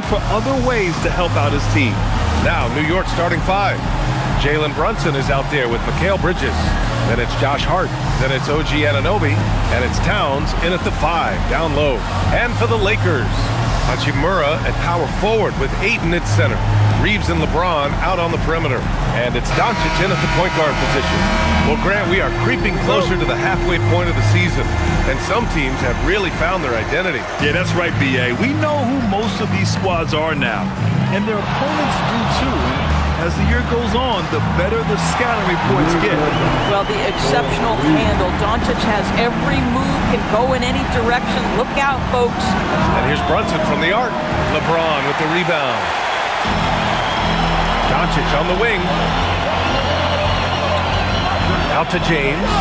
for other ways to help out his team. Now, New York starting five. Jalen Brunson is out there with Mikal Bridges. Then it's Josh Hart. Then it's OG Anunoby. And it's Towns in at the 5, down low. And for the Lakers, Hachimura at power forward with Ayton at center. Reeves and LeBron out on the perimeter. And it's Doncic in at the point guard position. Well, Grant, we are creeping closer to the halfway point of the season. And some teams have really found their identity. Yeah, that's right, B.A. We know who most of these squads are now. And their opponents do too. As the year goes on, the better the scouting reports get. Well, the exceptional handle. Doncic has every move, can go in any direction. Look out, folks. And here's Brunson from the arc. LeBron with the rebound. Doncic on the wing. Out to James.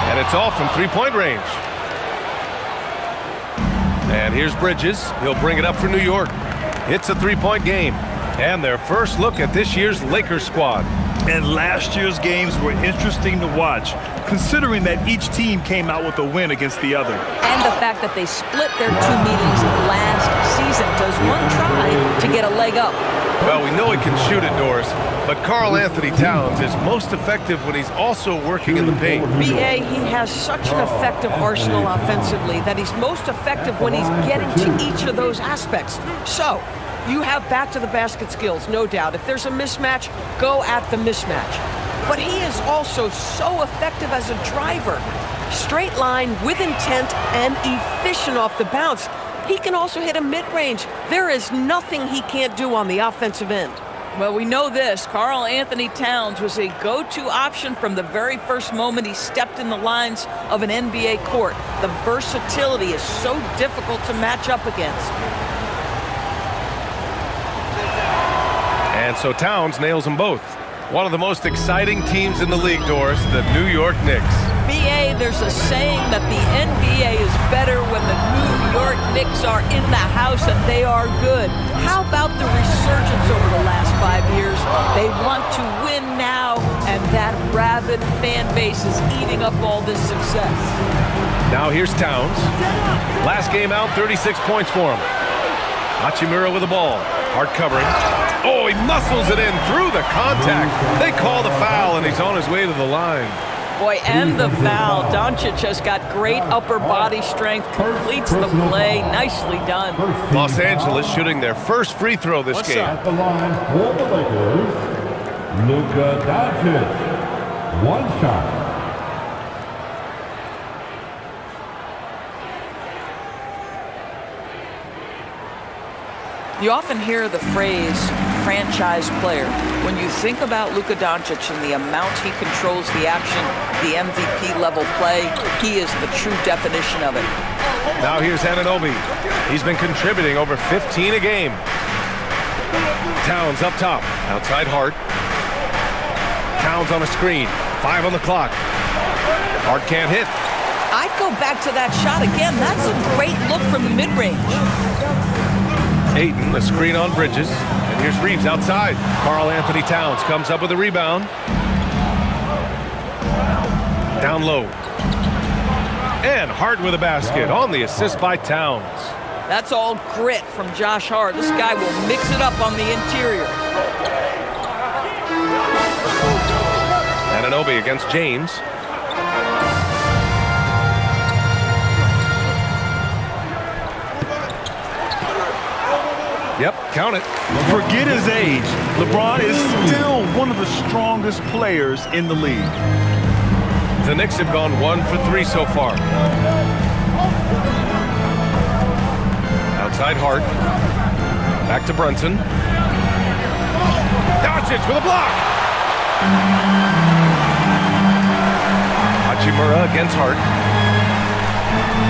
And it's off from three-point range. And here's Bridges. He'll bring it up for New York. It's a three-point game. And their first look at this year's Lakers squad. And last year's games were interesting to watch, considering that each team came out with a win against the other. And the fact that they split their two meetings last season. Does one try to get a leg up? Well, we know he can shoot it, Doris, but Karl Anthony Towns is most effective when he's also working in the paint. B.A., he has such an effective arsenal offensively that he's most effective when he's getting to each of those aspects. So, you have back-to-the-basket skills, no doubt. If there's a mismatch, go at the mismatch. But he is also so effective as a driver. Straight line, with intent, and efficient off the bounce. He can also hit a mid-range. There is nothing he can't do on the offensive end. Well, we know this. Karl Anthony Towns was a go-to option from the very first moment he stepped in the lines of an NBA court. The versatility is so difficult to match up against. And so Towns nails them both. One of the most exciting teams in the league, Doris, the New York Knicks. B.A., there's a saying that the NBA is better when the New York Knicks are in the house and they are good. How about the resurgence over the last 5 years? They want to win now, and that rabid fan base is eating up all this success. Now here's Towns. Last game out, 36 points for him. Hachimura with the ball. Hart covering. Oh, he muscles it in through the contact. They call the foul, and he's on his way to the line. Boy, and the foul. Doncic has got great upper body strength, completes the play. Nicely done. Los Angeles shooting their first free throw this game. At the line for the Lakers, Luka Doncic. One shot. You often hear the phrase franchise player. When you think about Luka Doncic and the amount he controls the action, the MVP level play, he is the true definition of it. Now here's Anunoby. He's been contributing over 15 a game. Towns up top, outside Hart. Towns on a screen, 5 on the clock. Hart can't hit. I'd go back to that shot again. That's a great look from the mid-range. Ayton, a screen on Bridges. And here's Reeves outside. Karl Anthony Towns comes up with a rebound. Down low. And Hart with a basket on the assist by Towns. That's all grit from Josh Hart. This guy will mix it up on the interior. Anunoby against James. Yep, count it. Forget his age. LeBron is still one of the strongest players in the league. The Knicks have gone 1 for 3 so far. Outside Hart. Back to Brunson. Doncic with a block. Hachimura against Hart.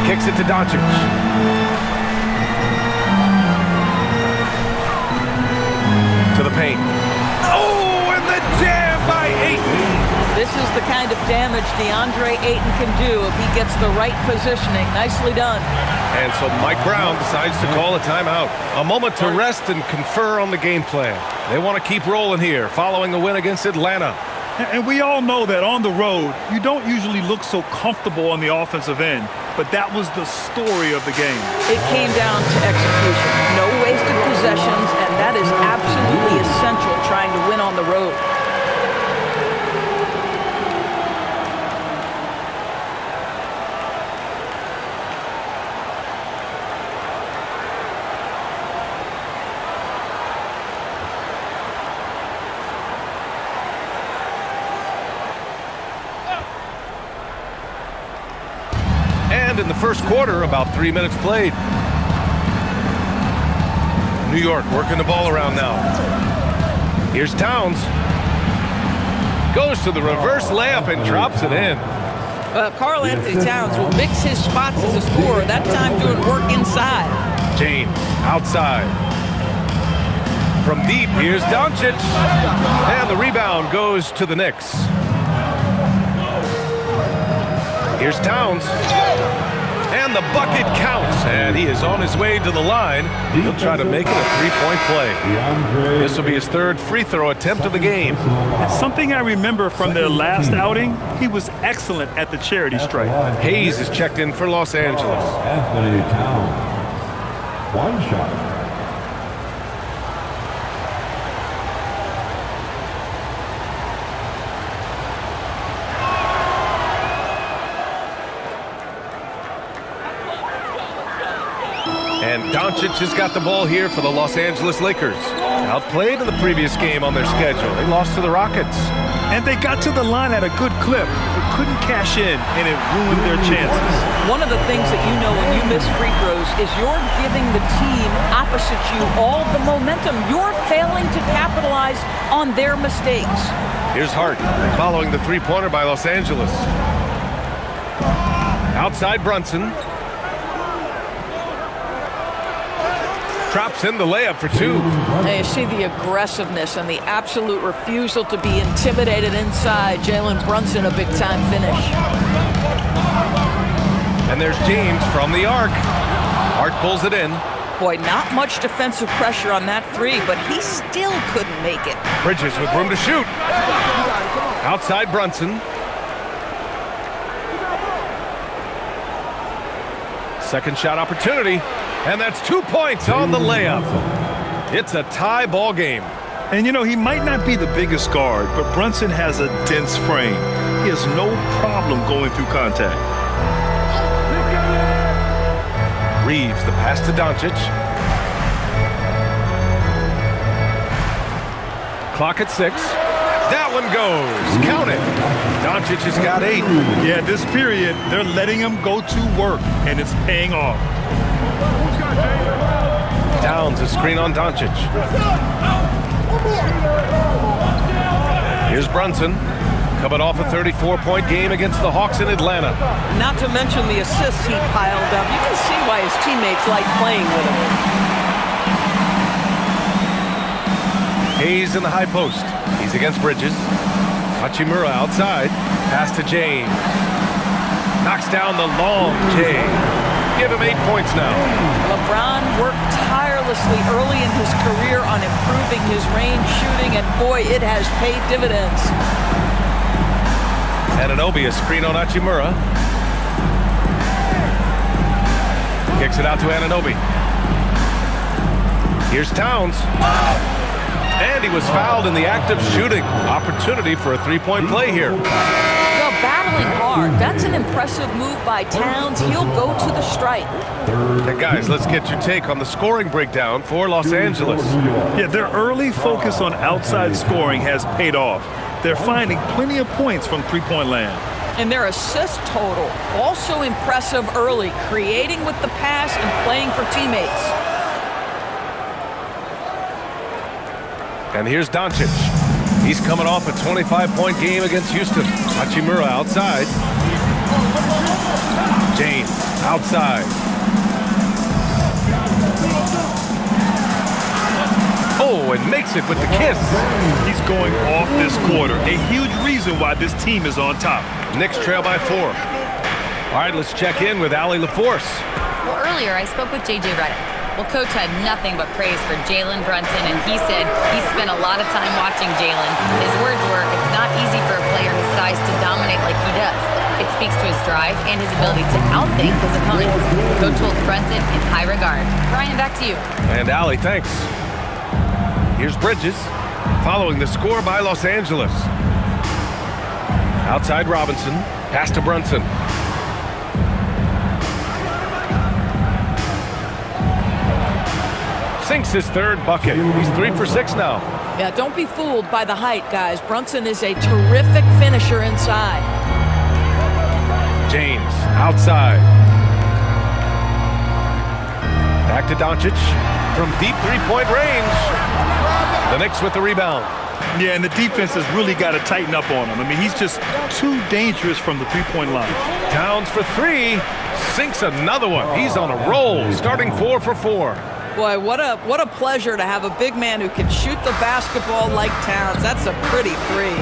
Kicks it to Doncic. To the paint. Oh, and the jam by Ayton. This is the kind of damage DeAndre Ayton can do if he gets the right positioning. Nicely done. And so Mike Brown decides to call a timeout. A moment to rest and confer on the game plan. They want to keep rolling here following the win against Atlanta. And we all know that on the road, you don't usually look so comfortable on the offensive end, but that was the story of the game. It came down to execution. No wasted possessions, and that is absolutely essential trying to win on the road. And in the first quarter, about 3 minutes played. New York working the ball around now. Here's Towns. Goes to the reverse layup and drops it in. Karl Anthony Towns will mix his spots as a scorer, that time doing work inside. James outside. From deep, here's Doncic. And the rebound goes to the Knicks. Here's Towns. And the bucket counts. And he is on his way to the line. He'll try to make it a three-point play. This will be his third free throw attempt of the game. And something I remember from their last outing, he was excellent at the charity stripe. Hayes is checked in for Los Angeles. Anthony Towns. One shot. And Doncic has got the ball here for the Los Angeles Lakers. Outplayed in the previous game on their schedule. They lost to the Rockets. And they got to the line at a good clip, but couldn't cash in, and it ruined their chances. One of the things that you know when you miss free throws is you're giving the team opposite you all the momentum. You're failing to capitalize on their mistakes. Here's Hart following the three-pointer by Los Angeles. Outside Brunson. Drops in the layup for two. And you see the aggressiveness and the absolute refusal to be intimidated inside. Jalen Brunson, a big-time finish. And there's James from the arc. Hart pulls it in. Boy, not much defensive pressure on that three, but he still couldn't make it. Bridges with room to shoot. Outside Brunson. Second shot opportunity. And that's 2 points on the layup. It's a tie ball game. And you know, he might not be the biggest guard, but Brunson has a dense frame. He has no problem going through contact. Reeves, the pass to Doncic. Clock at 6. That one goes. Count it. Doncic has got 8. Yeah, this period, they're letting him go to work, and it's paying off. Towns a screen on Doncic. Here's Brunson. Coming off a 34-point game against the Hawks in Atlanta. Not to mention the assists he piled up. You can see why his teammates like playing with him. Hayes in the high post. He's against Bridges. Hachimura outside. Pass to James. Knocks down the long J. Give him 8 points now. LeBron worked tirelessly early in his career on improving his range shooting, and boy, it has paid dividends. Anunoby, a screen on Hachimura. Kicks it out to Anunoby. Here's Towns. And he was fouled in the act of shooting. Opportunity for a three-point play here. Battling hard. That's an impressive move by Towns. He'll go to the stripe. Hey guys, let's get your take on the scoring breakdown for Los Angeles. Yeah, their early focus on outside scoring has paid off. They're finding plenty of points from three-point land. And their assist total, also impressive early, creating with the pass and playing for teammates. And here's Doncic. He's coming off a 25-point game against Houston. Hachimura outside. James outside. Oh, and makes it with the kiss. He's going off this quarter. A huge reason why this team is on top. Knicks trail by 4. All right, let's check in with Allie LaForce. Well, earlier I spoke with J.J. Redick. Well, Coach had nothing but praise for Jalen Brunson, and he said he spent a lot of time watching Jalen. His words were, "It's not easy for size to dominate like he does. It speaks to his drive and his ability to outthink his opponents. Coach holds Brunson in high regard. Brian, back to you. And Allie, thanks. Here's Bridges, following the score by Los Angeles. Outside Robinson, pass to Brunson. Sinks his third bucket. He's 3 for 6 now. Yeah, don't be fooled by the height, guys. Brunson is a terrific finisher inside. James, outside. Back to Doncic from deep three-point range. The Knicks with the rebound. Yeah, and the defense has really got to tighten up on him. I mean, he's just too dangerous from the three-point line. Towns for 3. Sinks another one. He's on a roll, starting 4 for 4. Boy, what a pleasure to have a big man who can shoot the basketball like Towns. That's a pretty three.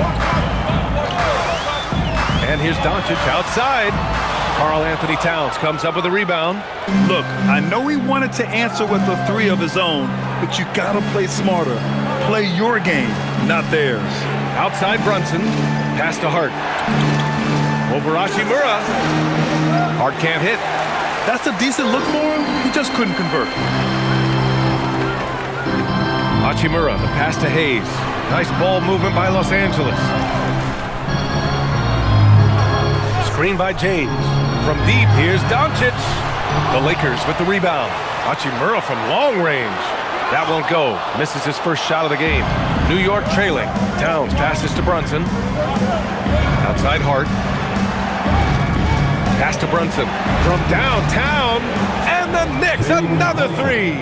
And here's Doncic outside. Karl Anthony Towns comes up with a rebound. Look, I know he wanted to answer with a three of his own, but you got to play smarter. Play your game, not theirs. Outside Brunson. Pass to Hart. Over Hachimura. Hart can't hit. That's a decent look for him. He just couldn't convert. Hachimura, the pass to Hayes. Nice ball movement by Los Angeles. Screen by James. From deep, here's Doncic. The Lakers with the rebound. Hachimura from long range. That won't go. Misses his first shot of the game. New York trailing. Towns passes to Brunson. Outside Hart. Pass to Brunson. From downtown. And the Knicks, another three.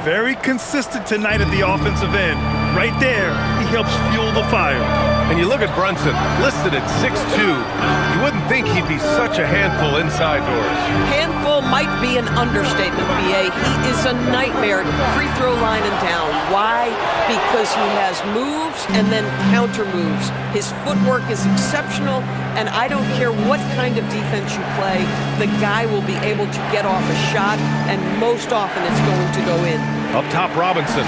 Very consistent tonight at the offensive end. Right there, he helps fuel the fire. And you look at Brunson, listed at 6'2". You wouldn't think he'd be such a handful inside doors. Handful might be an understatement, B.A. He is a nightmare free throw line and down. Why? Because he has moves and then counter moves. His footwork is exceptional, and I don't care what kind of defense you play, the guy will be able to get off a shot, and most often it's going to go in. Up top, Robinson.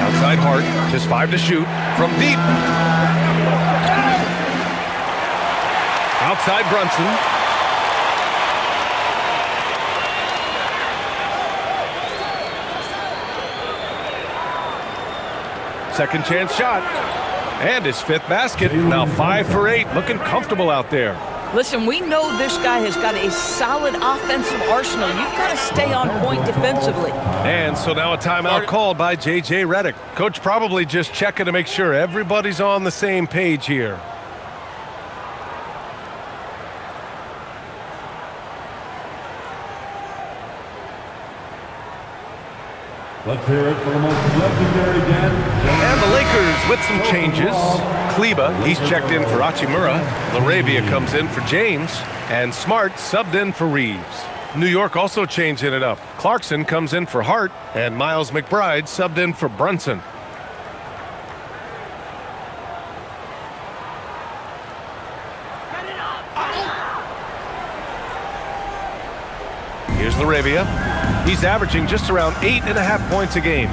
Outside Hart, just 5 to shoot. From deep. Outside Brunson. Second chance shot. And his 5th basket. Now 5 for 8. Looking comfortable out there. Listen, we know this guy has got a solid offensive arsenal. You've got to stay on point defensively. And so now a timeout called by J.J. Redick. Coach probably just checking to make sure everybody's on the same page here. Let's hear it for the most legendary dance. And the Lakers with some changes. Kleba, he's checked in for Hachimura. LaRavia comes in for James. And Smart subbed in for Reeves. New York also changing it up. Clarkson comes in for Hart. And Miles McBride subbed in for Brunson. Here's LaRavia. He's averaging just around 8.5 points a game.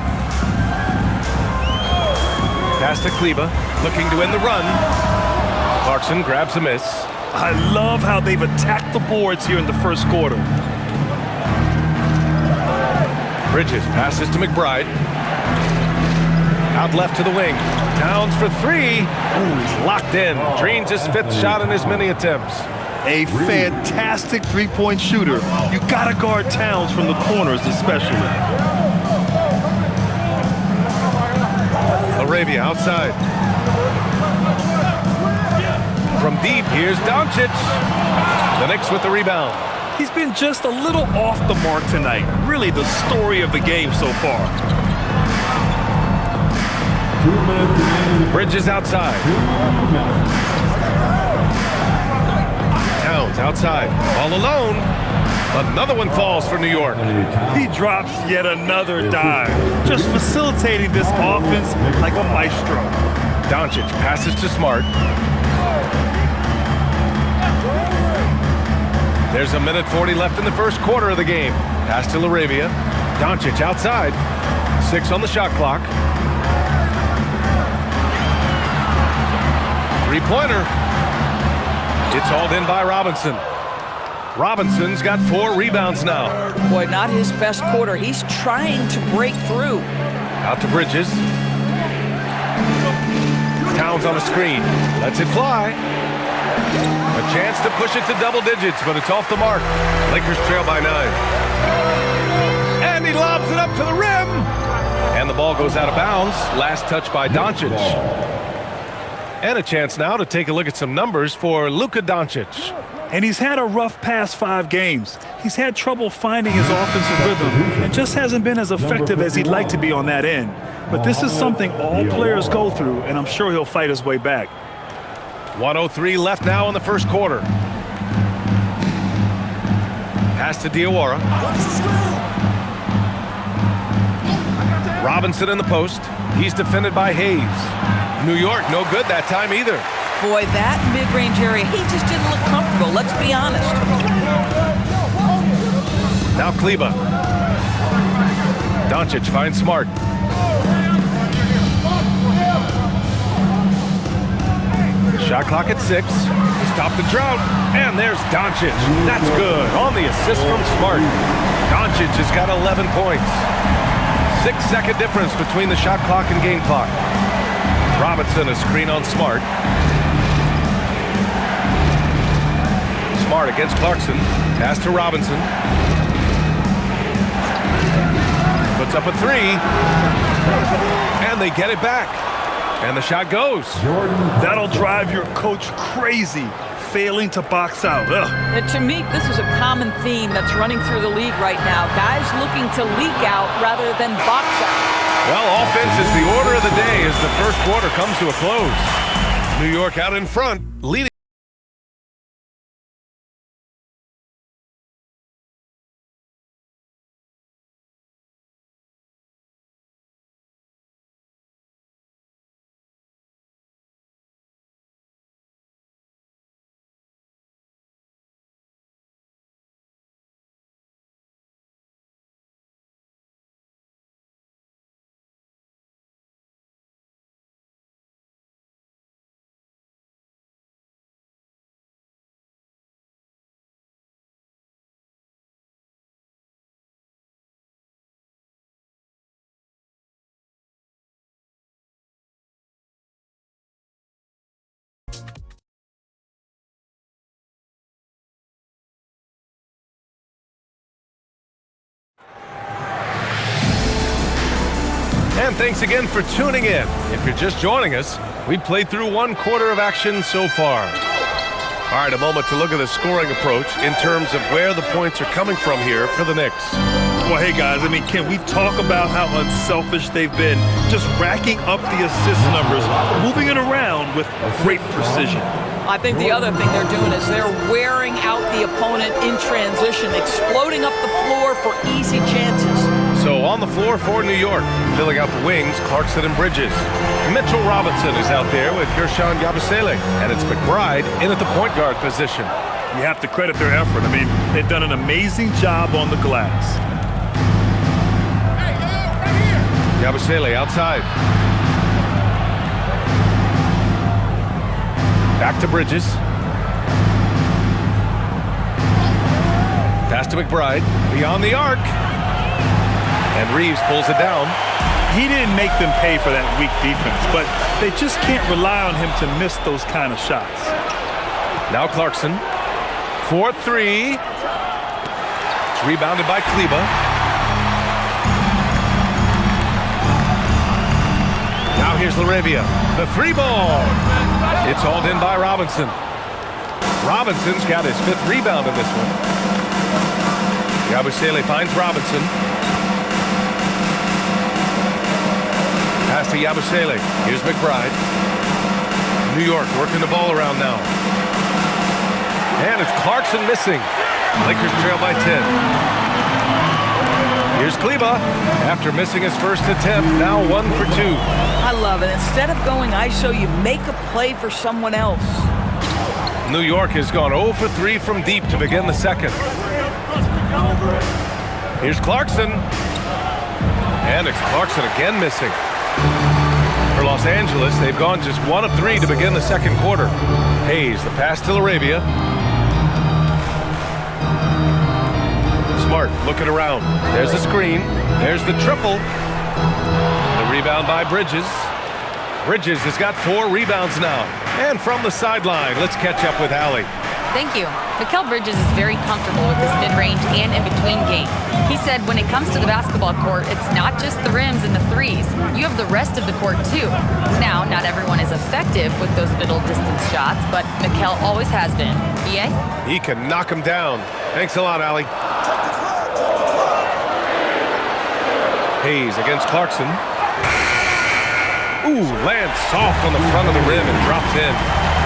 Pass to Kleba, looking to end the run. Clarkson grabs a miss. I love how they've attacked the boards here in the first quarter. Bridges passes to McBride. Out left to the wing. Towns for 3. Ooh, he's locked in. Drains his 5th shot in as many attempts. A fantastic three-point shooter. You gotta guard Towns from the corners especially. LaRavia outside. From deep, here's Doncic. The Knicks with the rebound. He's been just a little off the mark tonight. Really the story of the game so far. 2 minutes remaining. Bridges outside. Towns outside, all alone. Another one falls for New York. He drops yet another dive, just facilitating this offense like a maestro. Doncic passes to Smart. There's a minute 40 left in the first quarter of the game. Pass to LaRavia. Doncic outside. 6 on the shot clock. Three-pointer. It's hauled in by Robinson. Robinson's got 4 rebounds now. Boy, not his best quarter. He's trying to break through. Out to Bridges. Towns on the screen. Lets it fly. A chance to push it to double digits, but it's off the mark. Lakers trail by 9. And he lobs it up to the rim. And the ball goes out of bounds. Last touch by Doncic. And a chance now to take a look at some numbers for Luka Doncic. And he's had a rough past 5 games. He's had trouble finding his offensive rhythm and just hasn't been as effective as he'd like to be on that end. But this is something all players go through, and I'm sure he'll fight his way back. 1:03 left now in the first quarter. Pass to Diawara. Robinson in the post. He's defended by Hayes. New York, no good that time either. Boy, that mid-range area, he just didn't look comfortable, let's be honest. Now Kleba. Doncic finds Smart. Shot clock at 6. To stop the drought. And there's Doncic. That's good. On the assist from Smart. Doncic has got 11 points. 6-second difference between the shot clock and game clock. Robinson, a screen on Smart. Smart against Clarkson. Pass to Robinson. Puts up a 3. And they get it back. And the shot goes. That'll drive your coach crazy, failing to box out. Ugh. And to me, this is a common theme that's running through the league right now. Guys looking to leak out rather than box out. Well, offense is the order of the day as the first quarter comes to a close. New York out in front, leading. And thanks again for tuning in. If you're just joining us, we've played through 1 quarter of action so far. All right, a moment to look at the scoring approach in terms of where the points are coming from here for the Knicks. Well, hey, guys, I mean, can we talk about how unselfish they've been, just racking up the assist numbers, moving it around with great precision. I think the other thing they're doing is they're wearing out the opponent in transition, exploding up the floor for easy chances. So on the floor for New York, filling out the wings, Clarkson and Bridges. Mitchell Robinson is out there with Gershon Yabusele, and it's McBride in at the point guard position. You have to credit their effort. I mean, they've done an amazing job on the glass. Yabusele outside. Back to Bridges. Pass to McBride. Beyond the arc. And Reeves pulls it down. He didn't make them pay for that weak defense, but they just can't rely on him to miss those kind of shots. Now Clarkson. 4-3. It's rebounded by Kleba. Now here's Laravia. The 3 ball. It's hauled in by Robinson. Robinson's got his 5th rebound in this one. Yabusele finds Robinson. Pass to Yabusele. Here's McBride. New York working the ball around now. And it's Clarkson missing. Lakers trail by 10. Here's Kleba. After missing his first attempt, now 1 for 2. I love it. Instead of going ISO, you make a play for someone else. New York has gone 0 for 3 from deep to begin the second. Here's Clarkson. And it's Clarkson again missing. For Los Angeles. They've gone just 1 of 3 to begin the second quarter. Hayes, the pass to Arabia. Smart looking around. There's the screen. There's the triple. The rebound by Bridges. Bridges has got 4 rebounds now. And from the sideline, let's catch up with Allie. Thank you. Mikal Bridges is very comfortable with his mid-range and in-between game. He said when it comes to the basketball court, it's not just the rims and the threes. You have the rest of the court, too. Now, not everyone is effective with those middle-distance shots, but Mikal always has been. EA? He can knock him down. Thanks a lot, Allie. Hayes against Clarkson. Ooh, lands soft on the front of the rim and drops in.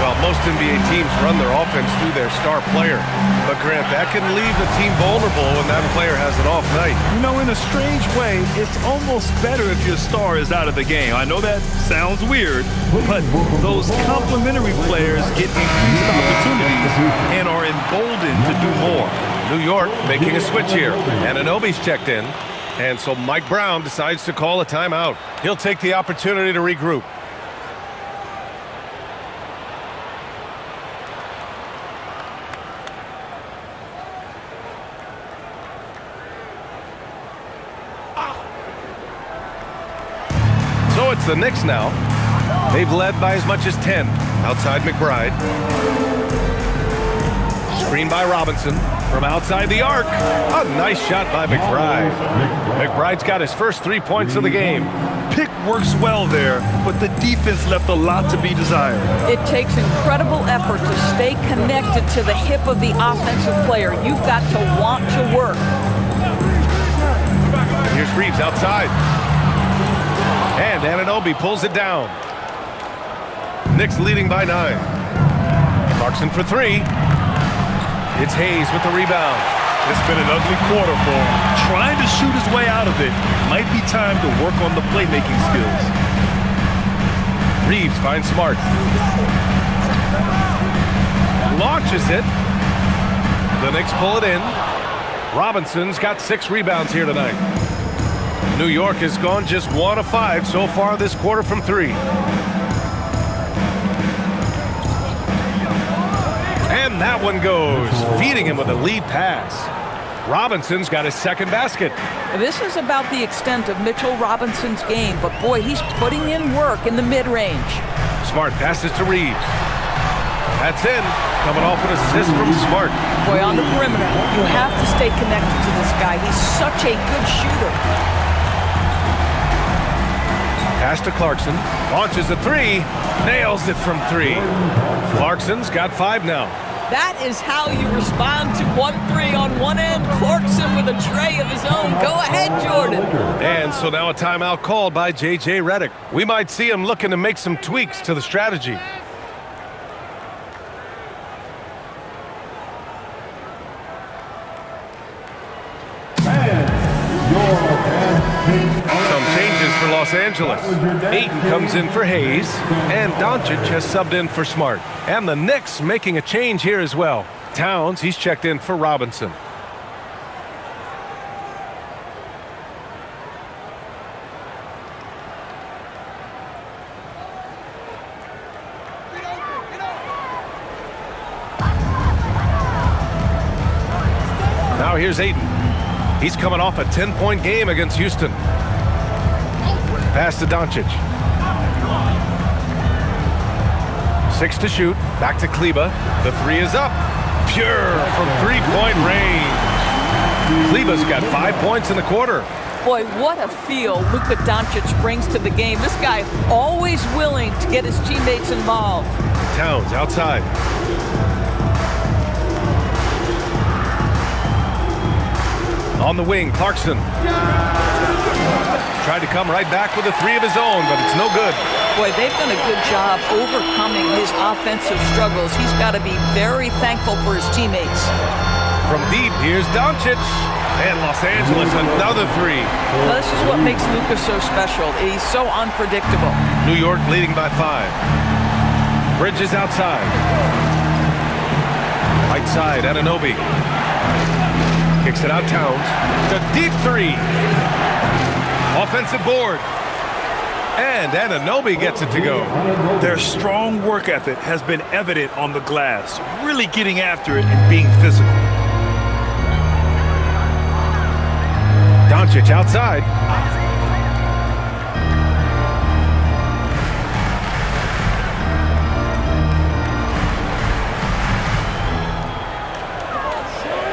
Well, most NBA teams run their offense through their star player. But, Grant, that can leave the team vulnerable when that player has an off night. You know, in a strange way, it's almost better if your star is out of the game. I know that sounds weird, but those complementary players get increased opportunities and are emboldened to do more. New York making a switch here. And Anunoby's checked in. And so Mike Brown decides to call a timeout. He'll take the opportunity to regroup. So it's the Knicks now. They've led by as much as 10 outside McBride. Screen by Robinson from outside the arc. A nice shot by McBride. McBride's got his first 3 points of the game. Pick works well there, but the defense left a lot to be desired. It takes incredible effort to stay connected to the hip of the offensive player. You've got to want to work. Here's Reeves outside. And Anunoby pulls it down. Knicks leading by 9. Clarkson for 3. It's Hayes with the rebound. It's been an ugly quarter for him. Trying to shoot his way out of it. Might be time to work on the playmaking skills. Reeves finds Smart. Launches it. The Knicks pull it in. Robinson's got 6 rebounds here tonight. New York has gone just 1 of 5 so far this quarter from 3. And that one goes, feeding him with a lead pass. Robinson's got his second basket. This is about the extent of Mitchell Robinson's game, but boy, he's putting in work in the mid-range. Smart passes to Reeves. That's in, coming off an assist from Smart. Boy, on the perimeter, you have to stay connected to this guy. He's such a good shooter. Pass to Clarkson, launches a 3, nails it from 3. Clarkson's got 5 now. That is how you respond to 1-3 on one end. Clarkson with a tray of his own. Go ahead, Jordan. And so now a timeout called by J.J. Redick. We might see him looking to make some tweaks to the strategy. Some changes for Los Angeles. Ayton comes in for Hayes, and Doncic has subbed in for Smart. And the Knicks making a change here as well. Towns, he's checked in for Robinson. Now here's Ayton. He's coming off a 10-point game against Houston. Pass to Doncic. 6 to shoot. Back to Kleba. The 3 is up. Pure from 3-point range. Kleba's got 5 points in the quarter. Boy, what a feel Luka Doncic brings to the game. This guy always willing to get his teammates involved. Towns outside. On the wing, Clarkson. Tried to come right back with a 3 of his own, but it's no good. Boy, they've done a good job overcoming his offensive struggles. He's got to be very thankful for his teammates. From deep, here's Doncic. And Los Angeles, another 3. Well, this is what makes Luka so special. He's so unpredictable. New York leading by 5. Bridges outside. Right side, Anunoby. Kicks it out, Towns. The deep 3. Offensive board. And Anunoby gets it to go. Their strong work ethic has been evident on the glass, really getting after it and being physical. Doncic outside.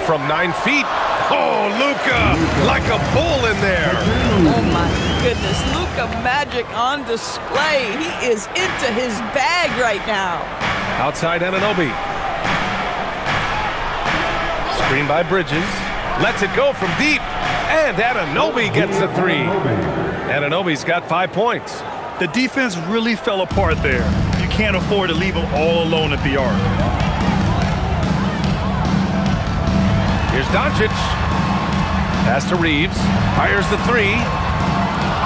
From 9 feet. Oh, Luka, like a bull in there. Oh, my goodness. Luka Magic on display. He is into his bag right now. Outside Anunoby. Screen by Bridges. Lets it go from deep. And Anunoby gets a 3. Anunoby's got 5 points. The defense really fell apart there. You can't afford to leave them all alone at the arc. Here's Doncic. Pass to Reeves. Fires the 3.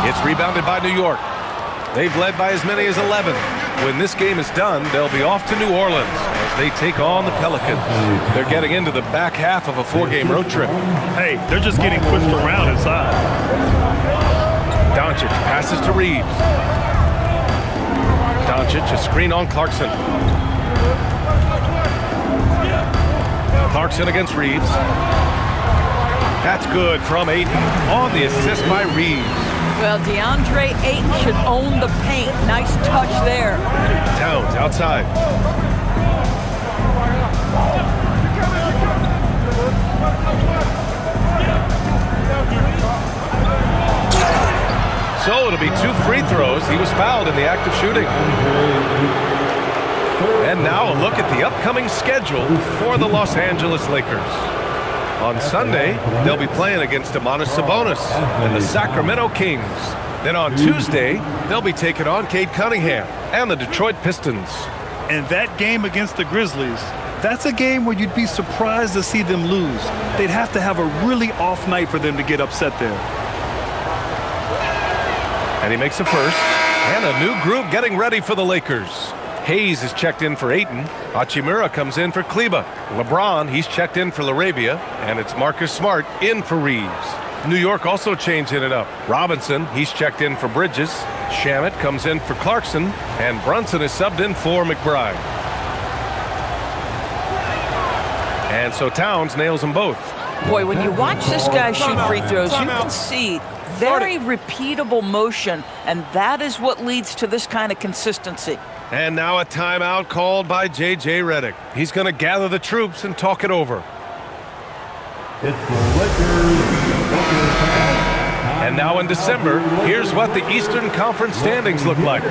It's rebounded by New York. They've led by as many as 11. When this game is done, they'll be off to New Orleans as they take on the Pelicans. They're getting into the back half of a 4-game road trip. Hey, they're just getting pushed around inside. Doncic passes to Reeves. Doncic, a screen on Clarkson. Clarkson against Reeves. That's good from Ayton on the assist by Reeves. Well, DeAndre Ayton should own the paint. Nice touch there. Towns outside. So it'll be 2 free throws. He was fouled in the act of shooting. And now a look at the upcoming schedule for the Los Angeles Lakers. On Sunday, they'll be playing against Domantas Sabonis and the Sacramento Kings. Then on Tuesday, they'll be taking on Cade Cunningham and the Detroit Pistons. And that game against the Grizzlies, that's a game where you'd be surprised to see them lose. They'd have to have a really off night for them to get upset there. And he makes a first. And a new group getting ready for the Lakers. Hayes is checked in for Ayton. Hachimura comes in for Kleba. LeBron, he's checked in for LaRavia. And it's Marcus Smart in for Reeves. New York also changing it up. Robinson, he's checked in for Bridges. Shamet comes in for Clarkson. And Brunson is subbed in for McBride. And so Towns nails them both. Boy, when you watch this guy shoot free throws, you can see very repeatable motion, and that is what leads to this kind of consistency. And now a timeout called by J.J. Redick. He's going to gather the troops and talk it over. It's the Lakers. And now in December, here's what the Eastern Conference standings look like.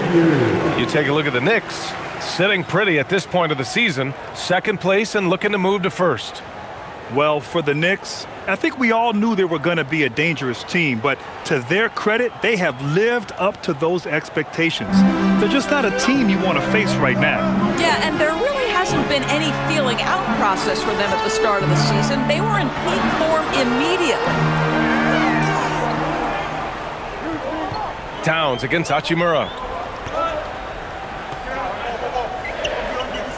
You take a look at the Knicks, sitting pretty at this point of the season, second place and looking to move to first. Well, for the Knicks, I think we all knew they were going to be a dangerous team, but to their credit, they have lived up to those expectations. They're just not a team you want to face right now. Yeah, and there really hasn't been any feeling out process for them at the start of the season. They were in peak form immediately. Towns against Hachimura.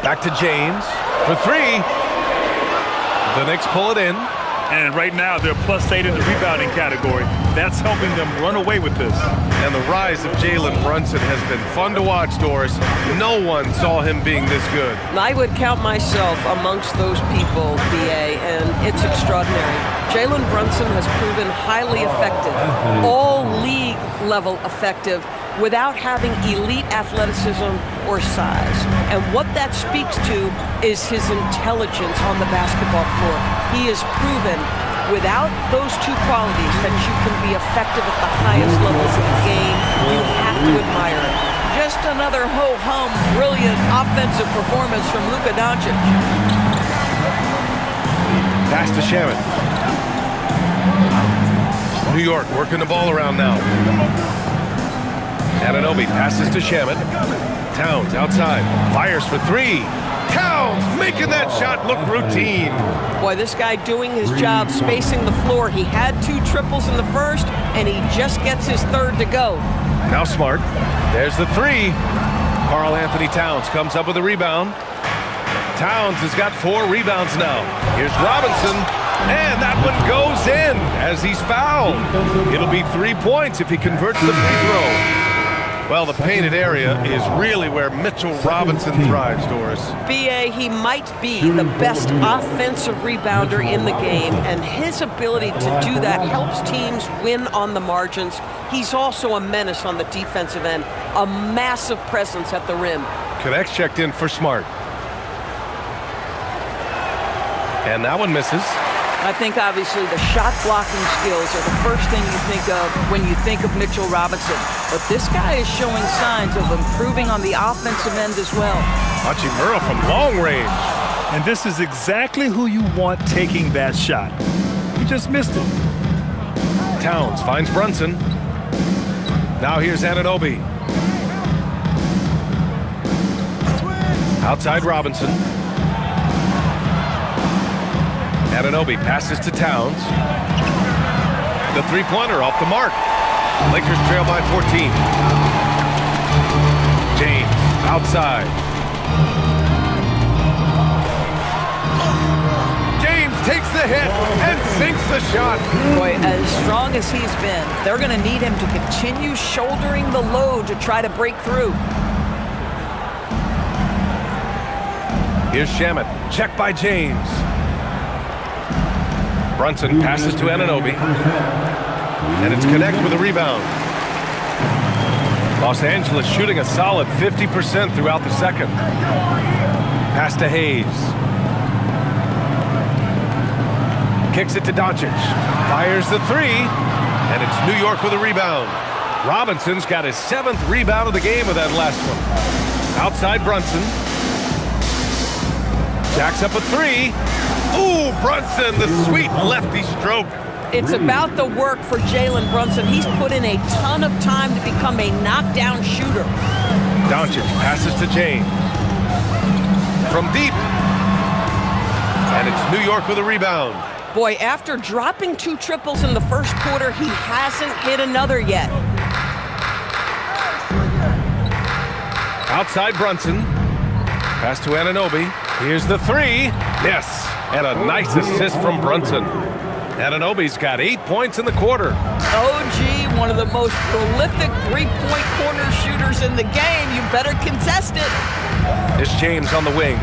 Back to James for 3. The Knicks pull it in. And right now, they're +8 in the rebounding category. That's helping them run away with this. And the rise of Jalen Brunson has been fun to watch, Doris. No one saw him being this good. I would count myself amongst those people, BA, and it's extraordinary. Jalen Brunson has proven highly effective, all league level effective, without having elite athleticism or size. And what that speaks to is his intelligence on the basketball floor. He has proven without those two qualities that you can be effective at the highest levels of the game. You have to admire it. Just another ho-hum, brilliant offensive performance from Luka Doncic. Pass to Shamet. New York working the ball around now. Anunoby passes to Shamet. Towns outside. Fires for 3. Towns making that shot look routine. Boy, this guy doing his job, spacing the floor. He had 2 triples in the first, and he just gets his 3rd to go. Now Smart. There's the 3. Karl Anthony Towns comes up with a rebound. Towns has got 4 rebounds now. Here's Robinson. And that one goes in as he's fouled. It'll be 3 points if he converts the free throw. Well, the painted area is really where Mitchell Robinson thrives, Doris. BA, he might be the best offensive rebounder in the game, and his ability to do that helps teams win on the margins. He's also a menace on the defensive end, a massive presence at the rim. Connects checked in for Smart. And that one misses. I think obviously the shot blocking skills are the first thing you think of when you think of Mitchell Robinson. But this guy is showing signs of improving on the offensive end as well. Hachimura from long range. And this is exactly who you want taking that shot. He just missed it. Towns finds Brunson. Now here's Anunoby. Outside Robinson. Anunoby passes to Towns. The three-pointer off the mark. Lakers trail by 14. James outside. James takes the hit and sinks the shot. Boy, as strong as he's been, they're going to need him to continue shouldering the load to try to break through. Here's Shamet. Check by James. Brunson passes to Anunoby. And it's Connect with a rebound. Los Angeles shooting a solid 50% throughout the second. Pass to Hayes. Kicks it to Doncic. Fires the three. And it's New York with a rebound. Robinson's got his 7th rebound of the game with that last one. Outside Brunson. Jacks up a three. Ooh, Brunson, the sweet lefty stroke. It's about the work for Jalen Brunson. He's put in a ton of time to become a knockdown shooter. Doncic passes to James. From deep. And it's New York with a rebound. Boy, after dropping 2 triples in the first quarter, he hasn't hit another yet. Outside Brunson. Pass to Anunoby. Here's the three. Yes. And a nice assist from Brunson. Anunoby's got 8 points in the quarter. OG, one of the most prolific three-point corner shooters in the game. You better contest it. It's James on the wing.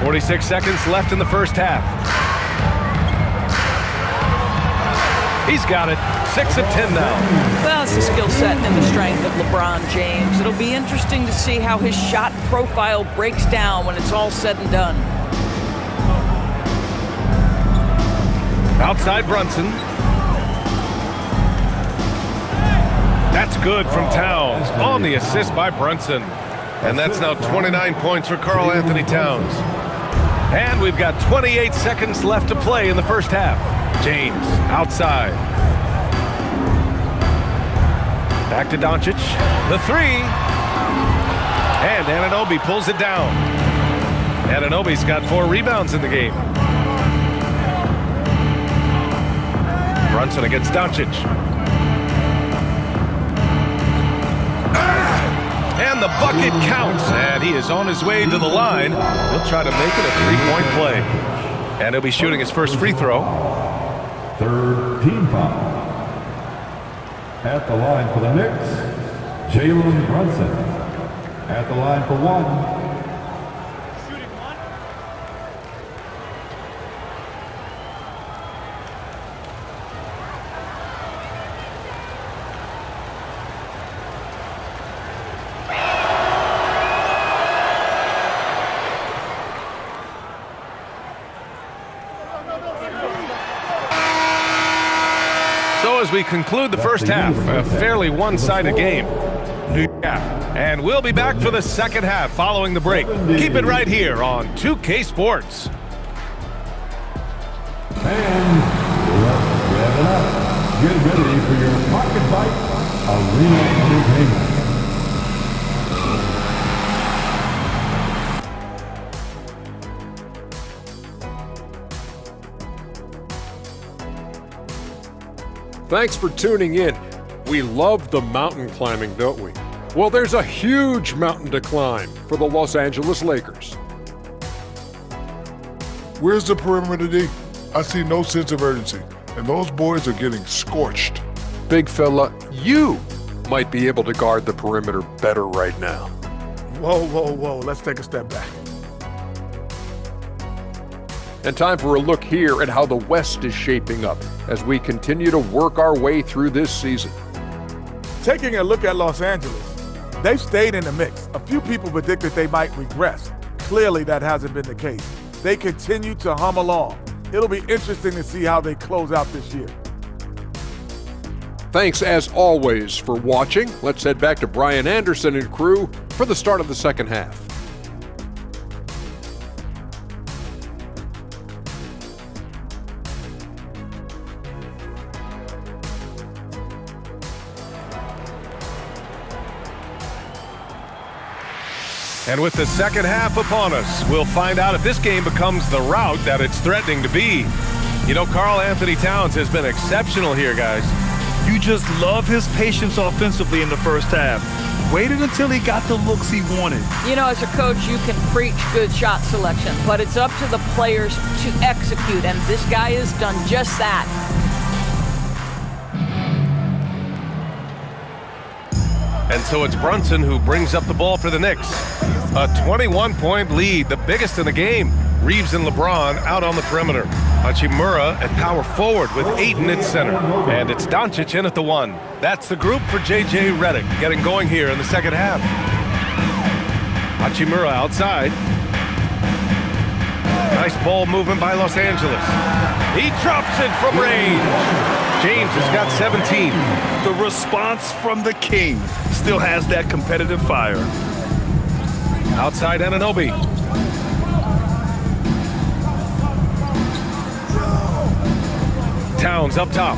46 seconds left in the first half. He's got it. 6 of 10 now. Well, it's the skill set and the strength of LeBron James. It'll be interesting to see how his shot profile breaks down when it's all said and done. Outside Brunson. That's good from Towns on the assist by Brunson. And that's now 29 points for Karl Anthony Towns. And we've got 28 seconds left to play in the first half. James outside. Back to Doncic. The three. And Anunoby pulls it down. Anunoby's got 4 rebounds in the game. Brunson against Doncic. And the bucket counts. And he is on his way to the line. He'll try to make it a 3-point play. And he'll be shooting his first free throw. 3rd team foul. At the line for the Knicks, Jalen Brunson. At the line for 1. So as we conclude the first half, a fairly one-sided game. And we'll be back for the second half following the break. Keep it right here on 2K Sports. And let's rev it up. Get ready for your pocket bite of real entertainment. Thanks for tuning in. We love the mountain climbing, don't we? Well, there's a huge mountain to climb for the Los Angeles Lakers. Where's the perimeter D? I see no sense of urgency, and those boys are getting scorched. Big fella, you might be able to guard the perimeter better right now. Whoa. Let's take a step back. And time for a look here at how the West is shaping up as we continue to work our way through this season. Taking a look at Los Angeles, they've stayed in the mix. A few people predicted they might regress. Clearly, that hasn't been the case. They continue to hum along. It'll be interesting to see how they close out this year. Thanks, as always, for watching. Let's head back to Brian Anderson and crew for the start of the second half. And with the second half upon us, we'll find out if this game becomes the rout that it's threatening to be. You know, Karl Anthony Towns has been exceptional here, guys. You just love his patience offensively in the first half. Waited until he got the looks he wanted. You know, as a coach, you can preach good shot selection, but it's up to the players to execute, and this guy has done just that. And so it's Brunson who brings up the ball for the Knicks. A 21-point lead, the biggest in the game. Reeves and LeBron out on the perimeter. Hachimura at power forward with Ayton at center. And it's Doncic in at the 1. That's the group for J.J. Redick getting going here in the second half. Hachimura outside. Nice ball movement by Los Angeles. He drops it from range. James has got 17. The response from the King still has that competitive fire. Outside Anunoby. Towns up top.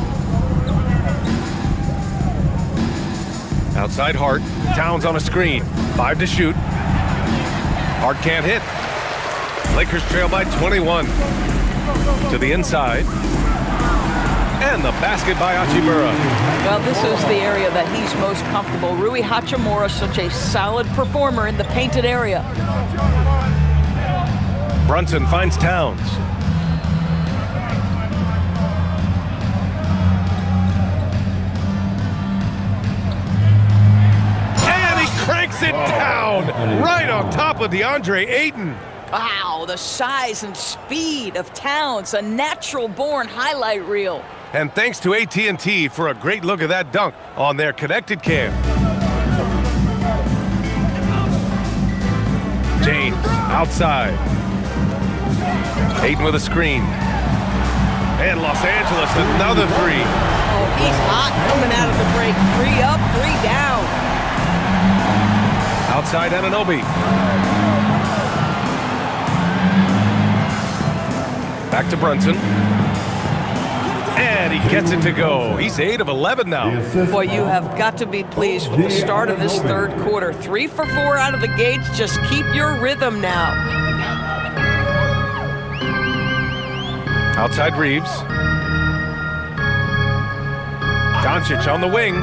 Outside Hart. Towns on a screen. 5 to shoot. Hart can't hit. Lakers trail by 21. To the inside. And the basket by Hachimura. Well, this is the area that he's most comfortable. Rui Hachimura, such a solid performer in the painted area. Brunson finds Towns. And he cranks it down right on top of DeAndre Ayton. Wow, the size and speed of Towns, a natural-born highlight reel. And thanks to AT&T for a great look at that dunk on their connected cam. James outside. Ayton with a screen. And Los Angeles another 3. Oh, he's hot coming out of the break. 3 up, 3 down. Outside Anunoby. Back to Brunson. And he gets it to go. He's 8 of 11 now. Boy, you have got to be pleased with the start of this third quarter. 3 for 4 out of the gates. Just keep your rhythm now. Outside Reeves. Doncic on the wing.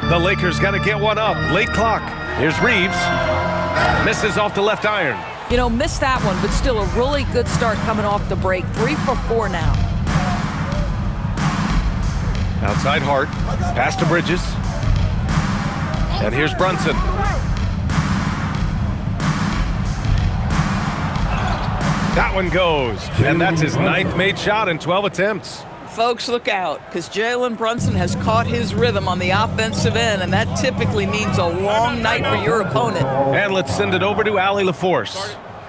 The Lakers got to get one up. Late clock. Here's Reeves. Misses off the left iron. You know, missed that one, but still a really good start coming off the break. 3 for 4 now. Outside Hart. Pass to Bridges. And here's Brunson. That one goes. And that's his 9th made shot in 12 attempts. Folks, look out, because Jalen Brunson has caught his rhythm on the offensive end, and that typically means a long night for your opponent. And let's send it over to Allie LaForce.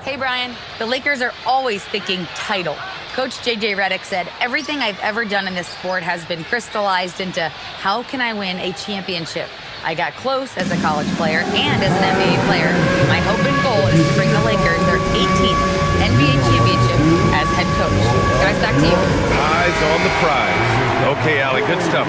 Hey, Brian. The Lakers are always thinking title. Coach J.J. Redick said, everything I've ever done in this sport has been crystallized into how can I win a championship? I got close as a college player and as an NBA player. My hope and goal is to bring the Lakers their 18th NBA championship as head coach. Guys, back to you. Eyes on the prize. Okay, Allie, good stuff.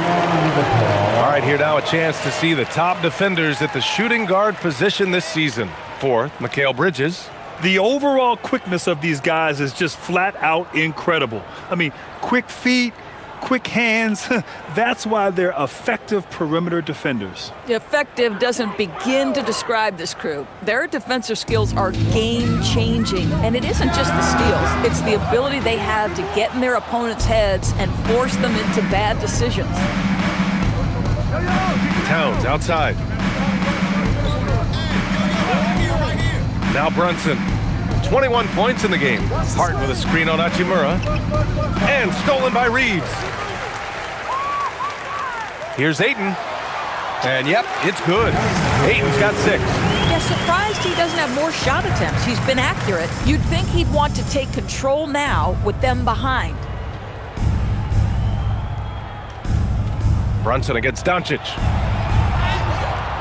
All right, here now a chance to see the top defenders at the shooting guard position this season. 4th, Mikal Bridges. The overall quickness of these guys is just flat out incredible. I mean, quick feet, quick hands. That's why they're effective perimeter defenders. Effective doesn't begin to describe this crew. Their defensive skills are game-changing, and it isn't just the steals. It's the ability they have to get in their opponents' heads and force them into bad decisions. Towns outside. Now Brunson. 21 points in the game. Hart with a screen on Hachimura. And stolen by Reeves. Here's Ayton. And yep, it's good. Ayton's got 6. Yeah, surprised he doesn't have more shot attempts. He's been accurate. You'd think he'd want to take control now with them behind. Brunson against Doncic.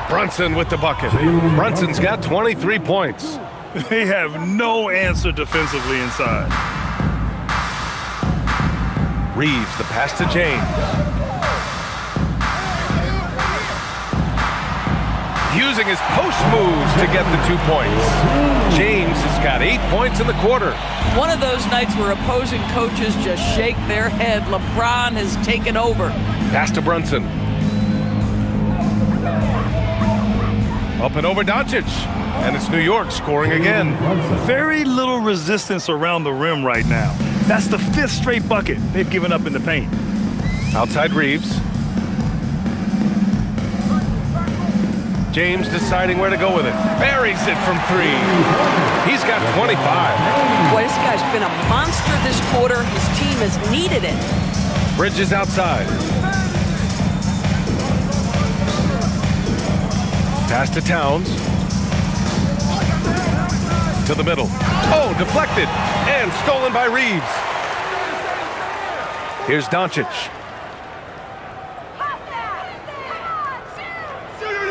Brunson with the bucket. Brunson's got 23 points. They have no answer defensively inside. Reeves, the pass to James. Using his post moves to get the 2 points. James has got 8 points in the quarter. One of those nights where opposing coaches just shake their head. LeBron has taken over. Pass to Brunson. Up and over Doncic. And it's New York scoring again. Very little resistance around the rim right now. That's the 5th straight bucket they've given up in the paint. Outside Reeves. James deciding where to go with it. Buries it from 3. He's got 25. Boy, this guy's been a monster this quarter. His team has needed it. Bridges outside. Pass to Towns. To the middle. Oh, deflected. And stolen by Reeves. Here's Doncic.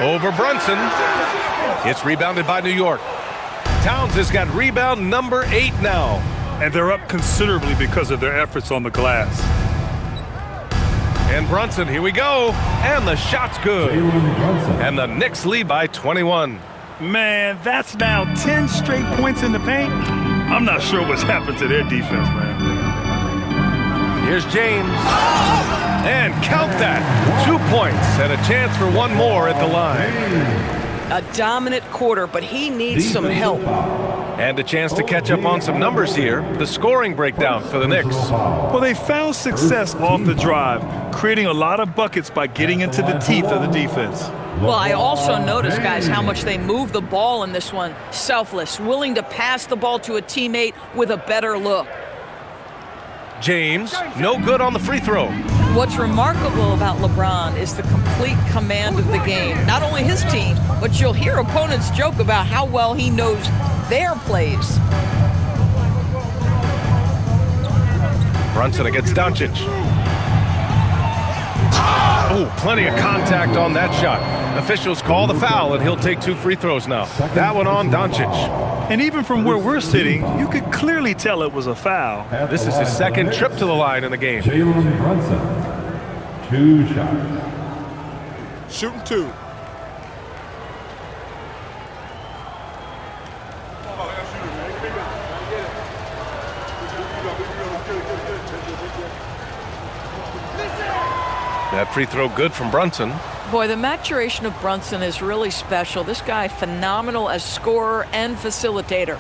Over Brunson. It's rebounded by New York. Towns has got rebound number 8 now. And they're up considerably because of their efforts on the glass. And Brunson, here we go. And the shot's good. And the Knicks lead by 21. Man, that's now 10 straight points in the paint. I'm not sure what's happened to their defense, man. Here's James. And count that. 2 points and a chance for one more at the line. A dominant quarter, but he needs some help. And a chance to catch up on some numbers here. The scoring breakdown for the Knicks. Well, they found success off the drive, creating a lot of buckets by getting into the teeth of the defense. Well, I also noticed, guys, how much they move the ball in this one. Selfless, willing to pass the ball to a teammate with a better look. James, no good on the free throw. What's remarkable about LeBron is the complete command of the game. Not only his team, but you'll hear opponents joke about how well he knows their plays. Brunson against Doncic. Oh, plenty of contact on that shot. Officials call the foul, and he'll take 2 free throws now. That one on Doncic. And even from where we're sitting, you could clearly tell it was a foul. This is his 2nd trip to the line in the game. Jalen Brunson, 2 shots. Shooting 2. That free throw good from Brunson. Boy, the maturation of Brunson is really special. This guy, phenomenal as scorer and facilitator.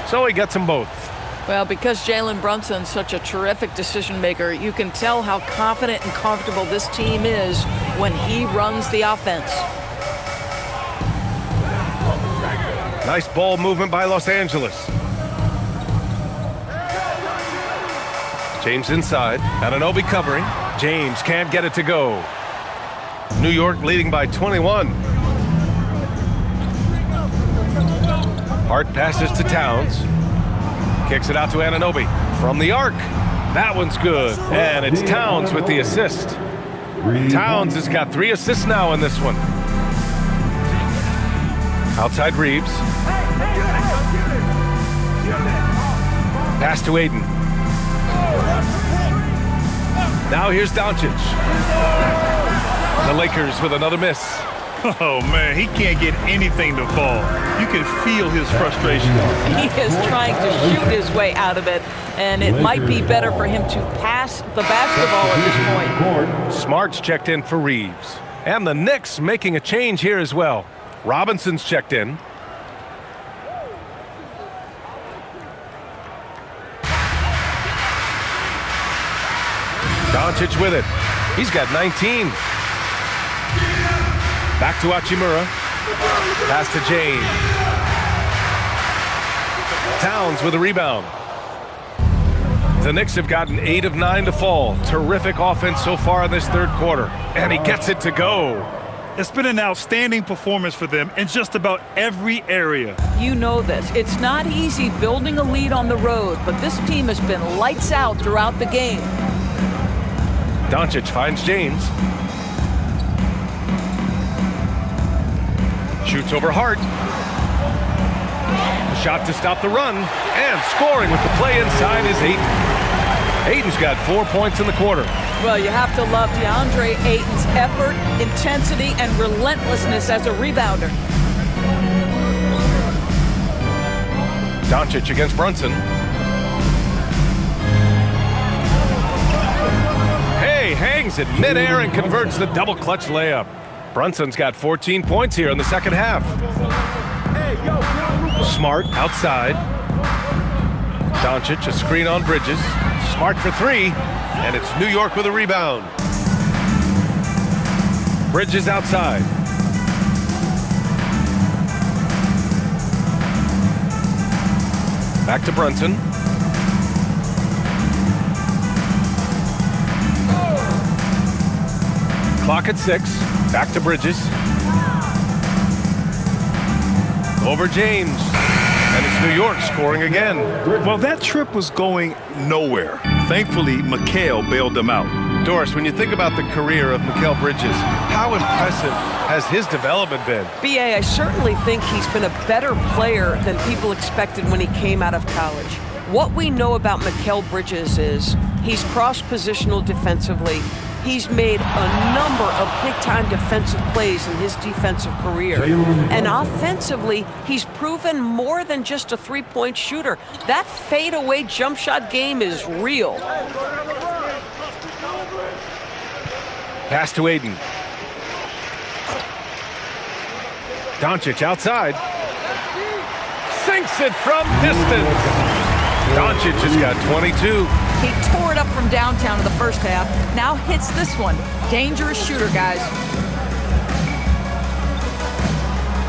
So he gets them both. Well, because Jalen Brunson's such a terrific decision maker, you can tell how confident and comfortable this team is when he runs the offense. Nice ball movement by Los Angeles. James inside. Anunoby covering. James can't get it to go. New York leading by 21. Hart passes to Towns. Kicks it out to Anunoby from the arc. That one's good. And it's Towns with the assist. Towns has got 3 assists now in this one. Outside Reeves. Pass to Ayton. Now here's Doncic. The Lakers with another miss. Oh, man, he can't get anything to fall. You can feel his frustration. He is trying to shoot his way out of it, and it might be better for him to pass the basketball at this point. Smart's checked in for Reeves. And the Knicks making a change here as well. Robinson's checked in. Doncic with it. He's got 19. Back to Hachimura. Pass to James. Towns with a rebound. The Knicks have gotten 8 of 9 to fall. Terrific offense so far in this third quarter. And he gets it to go. It's been an outstanding performance for them in just about every area. You know this. It's not easy building a lead on the road, but this team has been lights out throughout the game. Doncic finds James. Shoots over Hart. A shot to stop the run. And scoring with the play inside is Ayton. Ayton's got 4 points in the quarter. Well, you have to love DeAndre Ayton's effort, intensity, and relentlessness as a rebounder. Doncic against Brunson. Hey, hangs it midair and converts the double clutch layup. Brunson's got 14 points here in the second half. Smart outside. Doncic a screen on Bridges. Smart for 3, and it's New York with a rebound. Bridges outside. Back to Brunson. Clock at 6. Back to Bridges. Over James. And it's New York scoring again. Well, that trip was going nowhere. Thankfully, Mikal bailed them out. Doris, when you think about the career of Mikal Bridges, how impressive has his development been? B.A., I certainly think he's been a better player than people expected when he came out of college. What we know about Mikal Bridges is he's cross-positional defensively. He's made a number of big-time defensive plays in his defensive career. And offensively, he's proven more than just a three-point shooter. That fadeaway jump shot game is real. Pass to Ayton. Doncic outside. Sinks it from distance. Doncic has got 22. He tore it up from downtown in the first half. Now hits this one. Dangerous shooter, guys.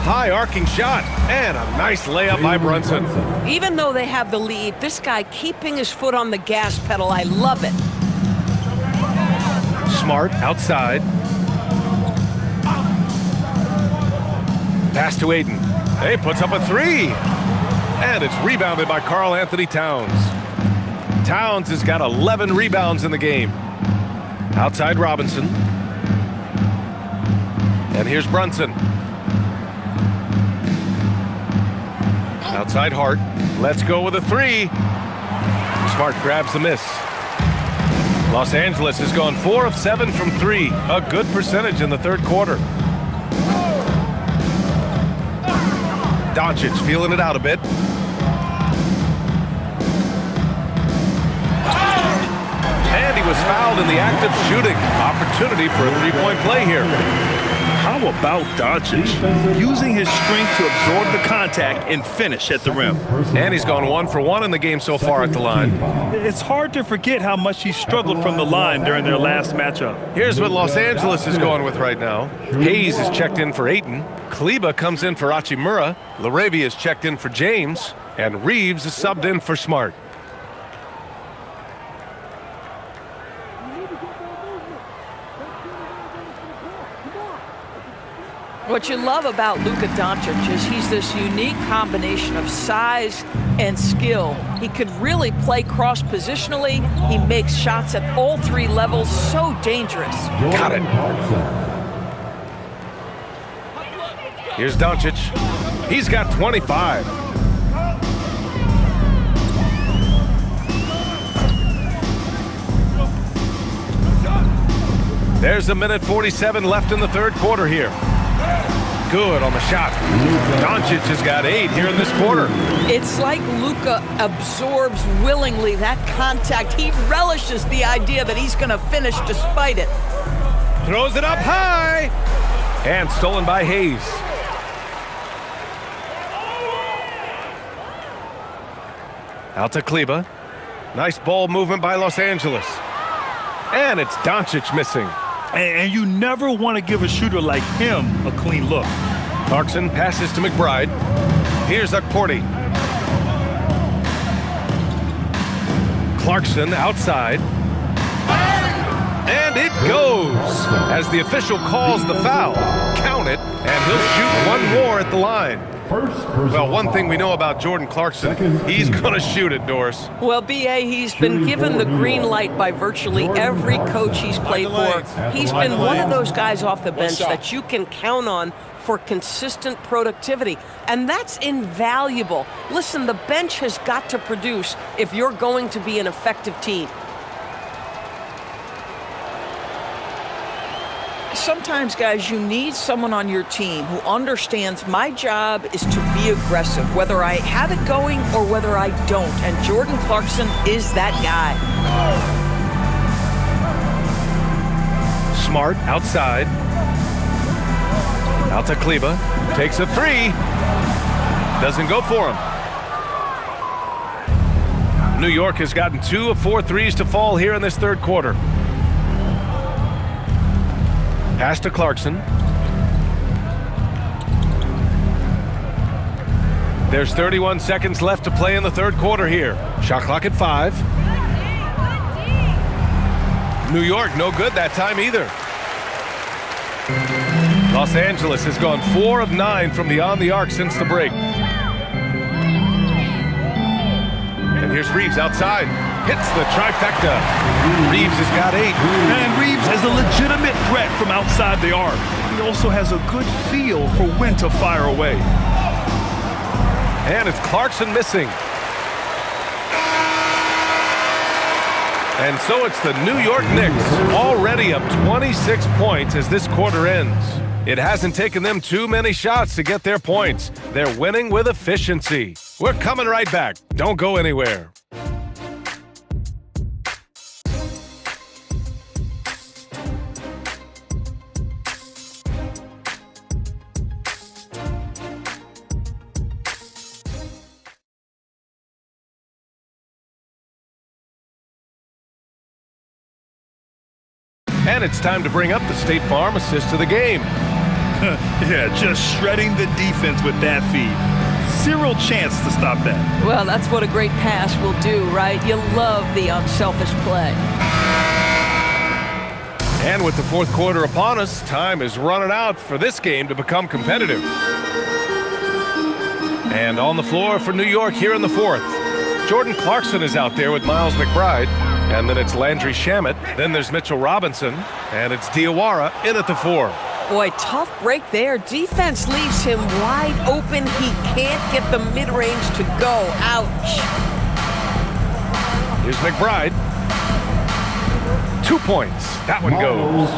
High arcing shot and a nice layup by Brunson. Even though they have the lead, this guy keeping his foot on the gas pedal, I love it. Smart outside. Pass to Ayton. He puts up a 3. And it's rebounded by Karl Anthony Towns. Towns has got 11 rebounds in the game. Outside Robinson. And here's Brunson. Outside Hart. Let's go with a 3. Smart grabs the miss. Los Angeles has gone 4 of 7 from 3. A good percentage in the third quarter. Doncic feeling it out a bit. And he was fouled in the act of shooting. Opportunity for a three-point play here. How about Doncic using his strength to absorb the contact and finish at the rim? And he's gone 1 for 1 in the game so far at the line. It's hard to forget how much he struggled from the line during their last matchup. Here's what Los Angeles is going with right now. Hayes is checked in for Ayton. Kleba comes in for Hachimura. Laravia is checked in for James. And Reeves is subbed in for Smart. What you love about Luka Doncic is he's this unique combination of size and skill. He could really play cross-positionally. He makes shots at all 3 levels. So dangerous. Got it. Here's Doncic. He's got 25. There's a minute 47 left in the third quarter here. Good on the shot. Doncic has got 8 here in this quarter. It's like Luka absorbs willingly that contact. He relishes the idea that he's going to finish despite it. Throws it up high. And stolen by Hayes. Out to Kleba. Nice ball movement by Los Angeles. And it's Doncic missing. And you never want to give a shooter like him a clean look. Clarkson passes to McBride. Here's Okporti. Clarkson outside. And it goes as the official calls the foul. Count it, and he'll shoot one more at the line. Well, one thing we know about Jordan Clarkson, he's going to shoot it, Doris. Well, B.A., he's been given the green light by virtually every coach he's played for. He's been one of those guys off the bench that you can count on for consistent productivity, and that's invaluable. Listen, the bench has got to produce if you're going to be an effective team. Sometimes, guys, you need someone on your team who understands my job is to be aggressive, whether I have it going or whether I don't. And Jordan Clarkson is that guy. Smart outside. Out to Kleba. Takes a 3. Doesn't go for him. New York has gotten 2 of 4 threes to fall here in this third quarter. Pass to Clarkson. There's 31 seconds left to play in the third quarter here. Shot clock at 5. New York, no good that time either. Los Angeles has gone 4 of 9 from beyond the arc since the break. And here's Reeves outside. Hits the trifecta. Reeves has got 8. And Reeves is a legitimate threat from outside the arc. He also has a good feel for when to fire away. And it's Clarkson missing. And so it's the New York Knicks, already up 26 points as this quarter ends. It hasn't taken them too many shots to get their points. They're winning with efficiency. We're coming right back. Don't go anywhere. And it's time to bring up the State Farm assist of the game. Yeah, just shredding the defense with that feed. Zero chance to stop that. Well, that's what a great pass will do, right? You love the unselfish play. And with the fourth quarter upon us, time is running out for this game to become competitive. And on the floor for New York here in the fourth. Jordan Clarkson is out there with Miles McBride. And then it's Landry Shamet. Then there's Mitchell Robinson. And it's Diawara in at the 4. Boy, tough break there. Defense leaves him wide open. He can't get the mid-range to go. Ouch. Here's McBride. 2 points. That one goes.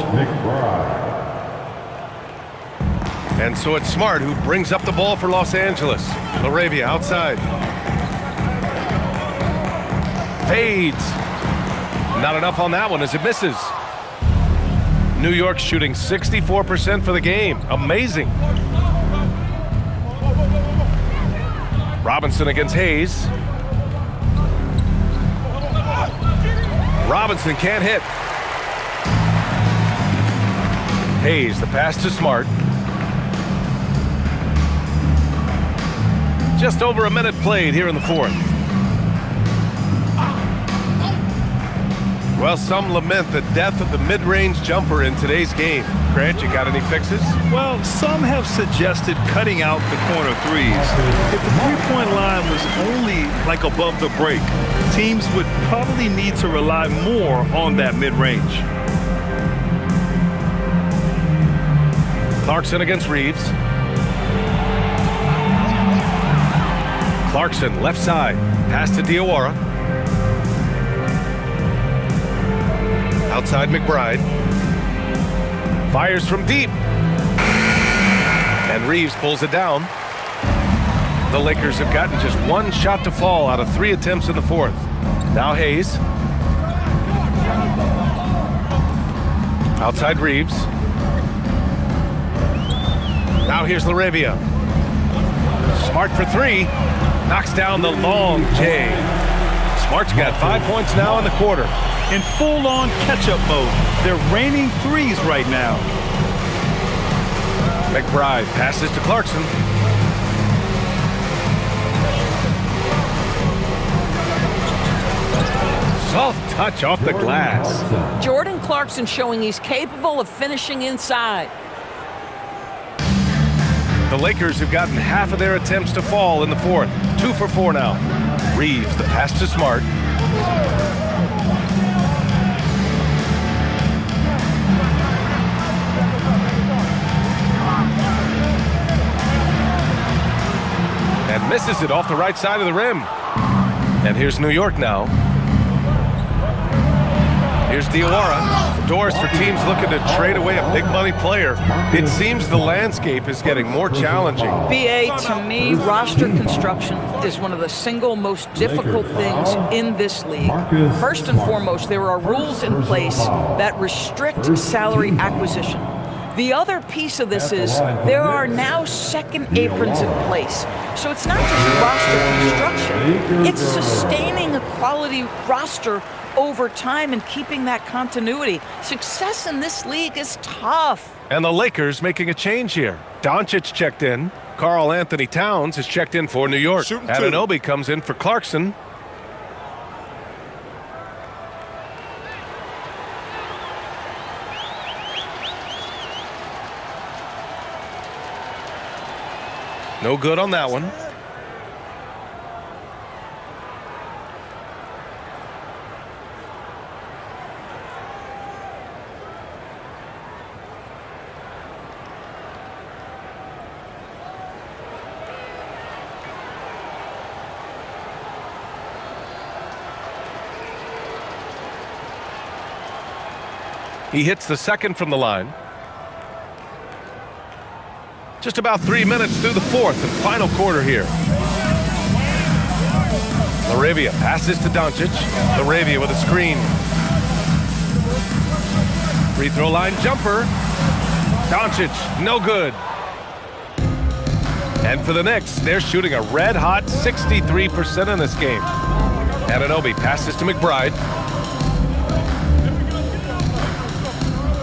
And so it's Smart who brings up the ball for Los Angeles. LaRavia outside. Fades. Not enough on that one as it misses. New York shooting 64% for the game. Amazing. Robinson against Hayes. Robinson can't hit. Hayes, the pass to Smart. Just over a minute played here in the fourth. Well, some lament the death of the mid-range jumper in today's game. Grant, you got any fixes? Well, some have suggested cutting out the corner threes. If the three-point line was only like above the break, teams would probably need to rely more on that mid-range. Clarkson against Reeves. Clarkson left side. Pass to Diawara. Outside McBride. Fires from deep. And Reeves pulls it down. The Lakers have gotten just one shot to fall out of 3 attempts in the fourth. Now Hayes. Outside Reeves. Now here's Laravia. Smart for 3. Knocks down the long J. Smart's got 5 points now in the quarter. In full-on catch-up mode. They're raining threes right now. McBride passes to Clarkson. Soft touch off the glass. Jordan Clarkson showing he's capable of finishing inside. The Lakers have gotten half of their attempts to fall in the fourth. 2 for 4 now. Reeves, the pass to Smart. And misses it off the right side of the rim. And here's New York now. Here's Diawara. Doors for teams looking to trade away a big money player. It seems the landscape is getting more challenging. BA, to me, roster construction is one of the single most difficult things in this league. First and foremost, there are rules in place that restrict salary acquisition. The other piece of this is there are now second aprons in place. So it's not just roster construction, it's sustaining a quality roster over time and keeping that continuity. Success in this league is tough. And the Lakers making a change here. Doncic checked in. Karl Anthony Towns is checked in for New York. Anunoby comes in for Clarkson. No good on that one. He hits the second from the line. Just about 3 minutes through the fourth and final quarter here. Laravia passes to Doncic. Laravia with a screen. Free throw line jumper. Doncic, no good. And for the Knicks, they're shooting a red-hot 63% in this game. Anunoby passes to McBride.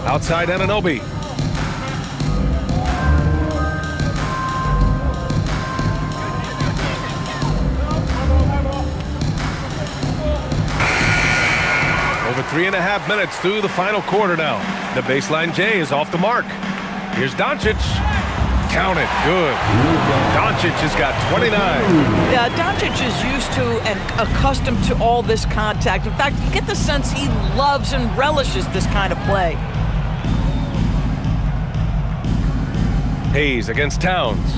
Outside Anunoby. Over 3.5 minutes through the final quarter now. The baseline J is off the mark. Here's Doncic. Count it. Good. Doncic has got 29. Yeah, Doncic is used to and accustomed to all this contact. In fact, you get the sense he loves and relishes this kind of play. Hayes against Towns.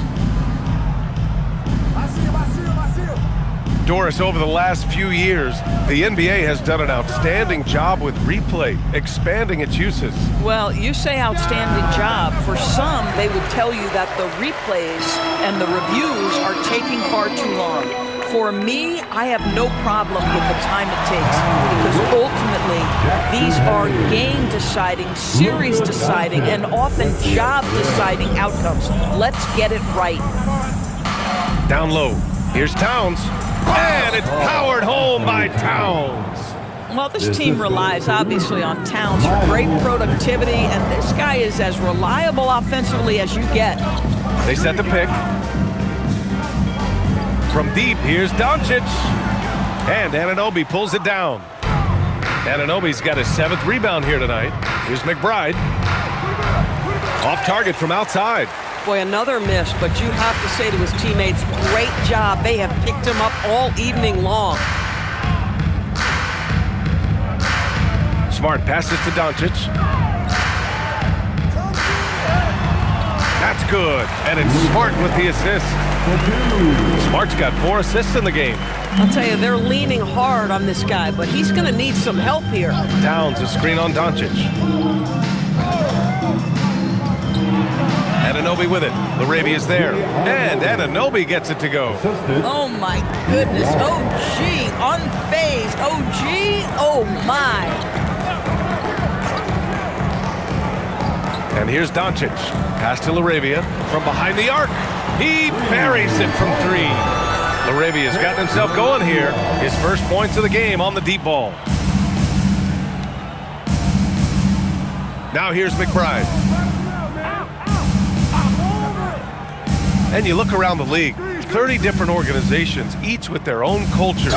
Doris, over the last few years, the NBA has done an outstanding job with replay, expanding its uses. Well, you say outstanding job. For some, they would tell you that the replays and the reviews are taking far too long. For me, I have no problem with the time it takes because ultimately these are game-deciding, series-deciding, and often job-deciding outcomes. Let's get it right. Down low. Here's Towns. And it's powered home by Towns. Well, this team relies obviously on Towns for great productivity, and this guy is as reliable offensively as you get. They set the pick. From deep, here's Doncic. And Anunoby pulls it down. Anunoby's got his 7th rebound here tonight. Here's McBride. Off target from outside. Boy, another miss, but you have to say to his teammates, great job. They have picked him up all evening long. Smart passes to Doncic. That's good. And it's Smart with the assist. Smart's got 4 assists in the game. I'll tell you, they're leaning hard on this guy, but he's going to need some help here. Towns a screen on Doncic. Anunoby with it. LaRavia's there. And Anunoby gets it to go. Oh, my goodness. OG, unfazed. OG, oh, my. And here's Doncic. Pass to LaRavia from behind the arc. He buries it from 3. LaRavia's gotten himself going here. His first points of the game on the deep ball. Now here's McBride. And you look around the league, 30 different organizations, each with their own culture.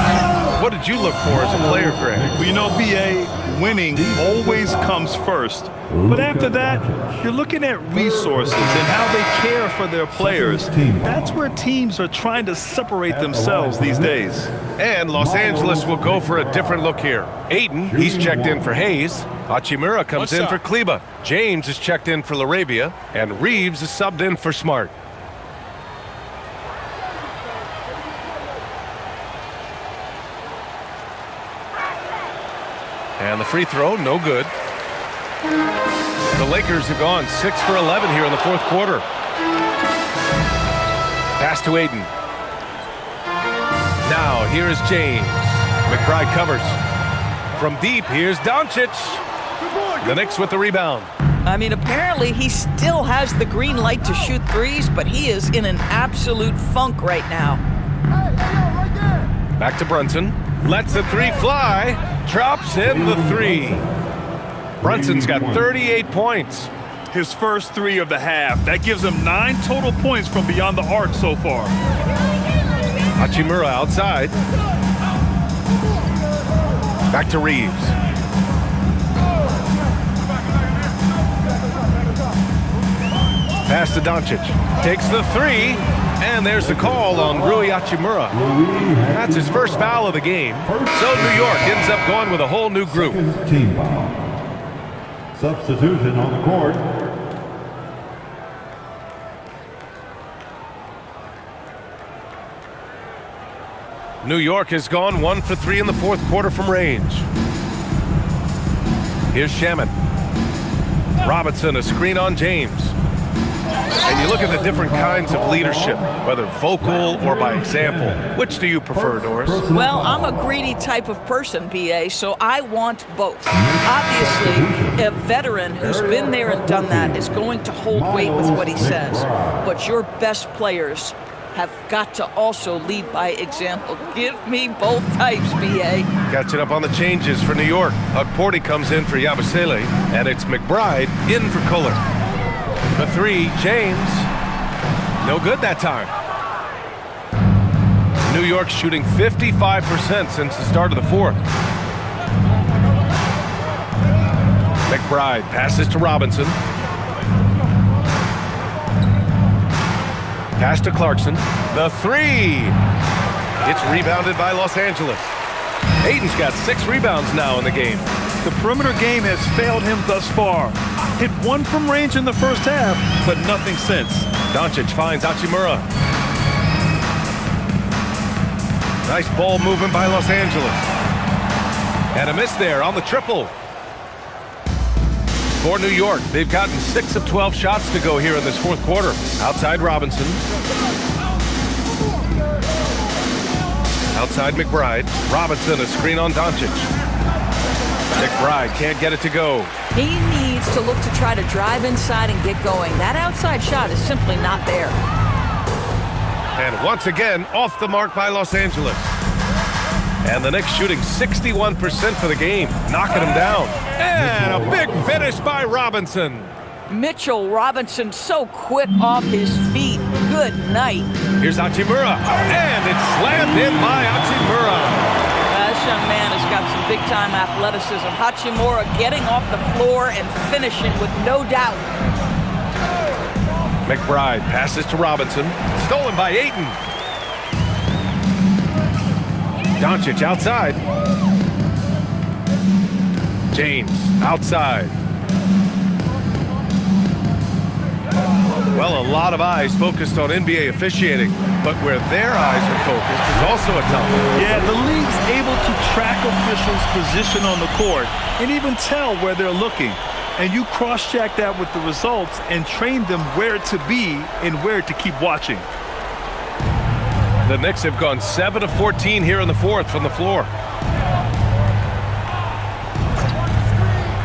What did you look for as a player, Greg? Well, you know, B.A., winning always comes first. But after that, you're looking at resources and how they care for their players. That's where teams are trying to separate themselves these days. And Los Angeles will go for a different look here. Aiden, he's checked in for Hayes. Hachimura comes in for Kleba. James is checked in for LaRavia. And Reeves is subbed in for Smart. And the free throw, no good. The Lakers have gone 6 for 11 here in the fourth quarter. Pass to Aiden. Now, here is James. McBride covers. From deep, here's Doncic. The Knicks with the rebound. I mean, apparently he still has the green light to shoot threes, but he is in an absolute funk right now. Back to Brunson. Lets the 3 fly. Drops in the 3. Brunson's got 38 points. His first 3 of the half. That gives him 9 total points from beyond the arc so far. Hachimura outside. Back to Reeves. Pass to Doncic. Takes the 3. And there's the call on Rui Hachimura. That's his first foul of the game. So New York ends up going with a whole new group. Team foul. Substitution on the court. New York has gone 1 for 3 in the fourth quarter from range. Here's Shaman. Robinson, a screen on James. And you look at the different kinds of leadership, whether vocal or by example. Which do you prefer, Doris? Well, I'm a greedy type of person, B.A., so I want both. Obviously, a veteran who's been there and done that is going to hold weight with what he says. But your best players have got to also lead by example. Give me both types, B.A. Catching up on the changes for New York. Hugporty comes in for Yabusele, and it's McBride in for Kohler. The 3, James. No good that time. New York shooting 55% since the start of the fourth. McBride passes to Robinson. Pass to Clarkson. The 3. It's rebounded by Los Angeles. Aiden's got 6 rebounds now in the game. The perimeter game has failed him thus far. Hit 1 from range in the first half, but nothing since. Doncic finds Hachimura. Nice ball movement by Los Angeles. And a miss there on the triple. For New York, they've gotten 6 of 12 shots to go here in this fourth quarter. Outside Robinson. Outside McBride. Robinson, a screen on Doncic. McBride can't get it to go. He needs to look to try to drive inside and get going. That outside shot is simply not there. And once again, off the mark by Los Angeles. And the Knicks shooting 61% for the game, knocking them down. And a big finish by Robinson. Mitchell Robinson so quick off his feet. Good night. Here's Hachimura, and it's slammed in by Hachimura. This young man has got some big-time athleticism. Hachimura getting off the floor and finishing with no doubt. McBride passes to Robinson, stolen by Ayton. Doncic outside. James outside. Well, a lot of eyes focused on NBA officiating, but where their eyes are focused is also a tough one. Yeah, the league's able to track officials knows position on the court and even tell where they're looking. And you cross-check that with the results and train them where to be and where to keep watching. The Knicks have gone 7 of 14 here in the fourth from the floor.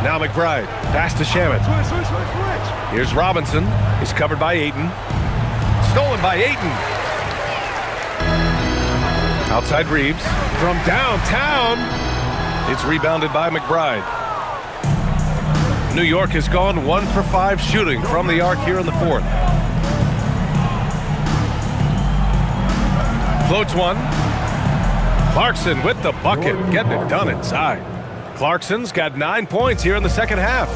Now McBride, pass to Shamet. Here's Robinson. He's covered by Ayton. Stolen by Ayton. Outside Reeves. From downtown. It's rebounded by McBride. New York has gone 1 for 5 shooting from the arc here in the fourth. Floats one. Clarkson with the bucket, getting it done inside. Clarkson's got 9 points here in the second half.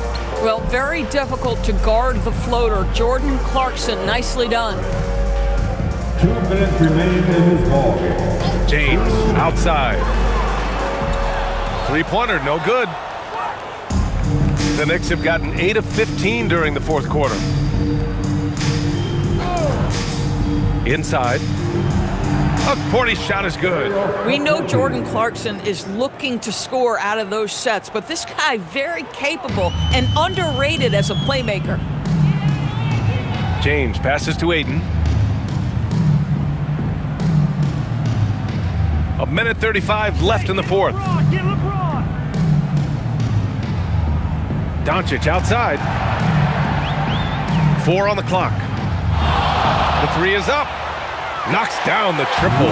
Well, very difficult to guard the floater. Jordan Clarkson, nicely done. 2 minutes remain in this ball game. James outside. Three-pointer, no good. The Knicks have gotten 8 of 15 during the fourth quarter. Inside. A Porty's shot is good. We know Jordan Clarkson is looking to score out of those sets, but this guy very capable and underrated as a playmaker. James passes to Ayton. A minute 35 left in the fourth. Doncic outside. 4 on the clock. The three is up. Knocks down the triple.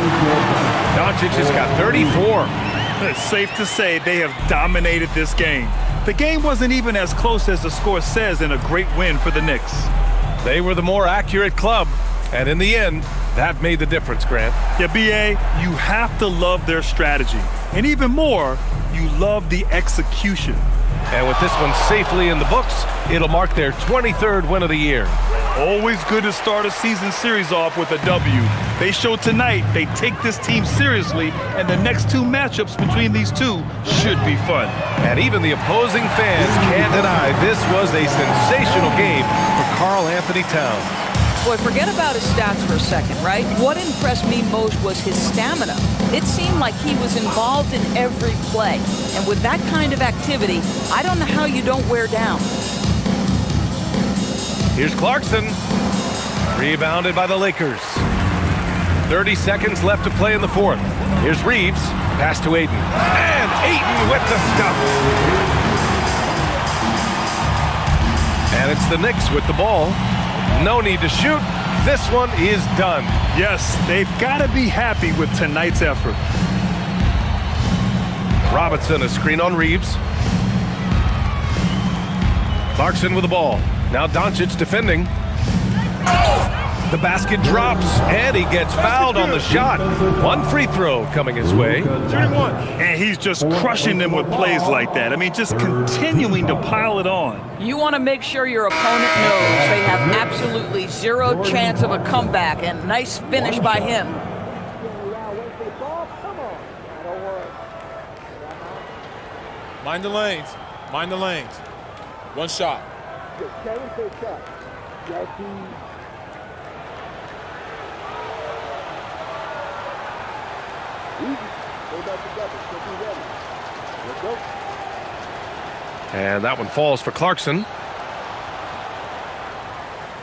Doncic has got 34. It's safe to say they have dominated this game. The game wasn't even as close as the score says in a great win for the Knicks. They were the more accurate club, and in the end, that made the difference, Grant. Yeah, B.A., you have to love their strategy. And even more, you love the execution. And with this one safely in the books, it'll mark their 23rd win of the year. Always good to start a season series off with a W. They showed tonight they take this team seriously, and the next 2 matchups between these two should be fun. And even the opposing fans can't deny this was a sensational game for Karl Anthony Towns. Boy, forget about his stats for a second, right? What impressed me most was his stamina. It seemed like he was involved in every play. And with that kind of activity, I don't know how you don't wear down. Here's Clarkson. Rebounded by the Lakers. 30 seconds left to play in the fourth. Here's Reeves. Pass to Ayton. And Ayton with the stuff. And it's the Knicks with the ball. No need to shoot. This one is done. Yes, they've got to be happy with tonight's effort. Robinson, a screen on Reeves. Clarkson with the ball. Now Doncic defending. The basket drops, and he gets fouled on the shot. 1 free throw coming his way. And he's just crushing them with plays like that. I mean, just continuing to pile it on. You want to make sure your opponent knows they have absolutely 0 chance of a comeback, and nice finish by him. Mind the lanes. Mind the lanes. 1 shot. And that one falls for Clarkson.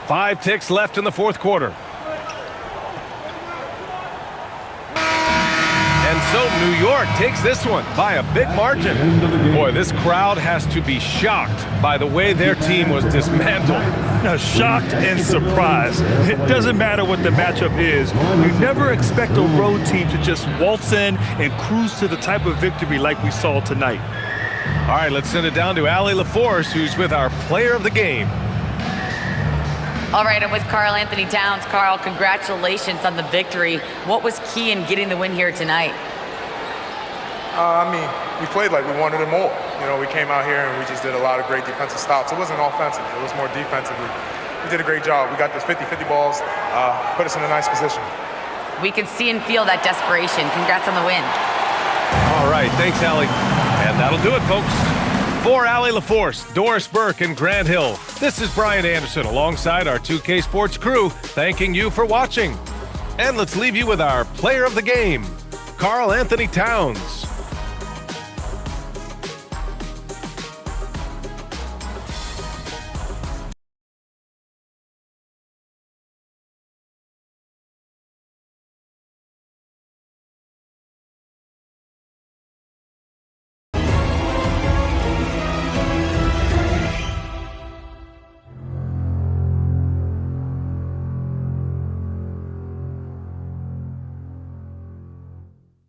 5 ticks left in the fourth quarter. And so New York takes this one by a big margin. Boy, this crowd has to be shocked by the way their team was dismantled. Now, shocked and surprised. It doesn't matter what the matchup is. You never expect a road team to just waltz in and cruise to the type of victory like we saw tonight. All right, let's send it down to Allie LaForce, who's with our player of the game. All right, I'm with Karl Anthony Towns. Karl, congratulations on the victory. What was key in getting the win here tonight? We played like we wanted it more. You know, we came out here and we just did a lot of great defensive stops. It wasn't offensive. It was more defensively. We did a great job. We got those 50-50 balls, put us in a nice position. We can see and feel that desperation. Congrats on the win. All right, thanks, Allie. And that'll do it, folks. For Allie LaForce, Doris Burke, and Grant Hill, this is Brian Anderson alongside our 2K Sports crew, thanking you for watching. And let's leave you with our player of the game, Karl Anthony Towns.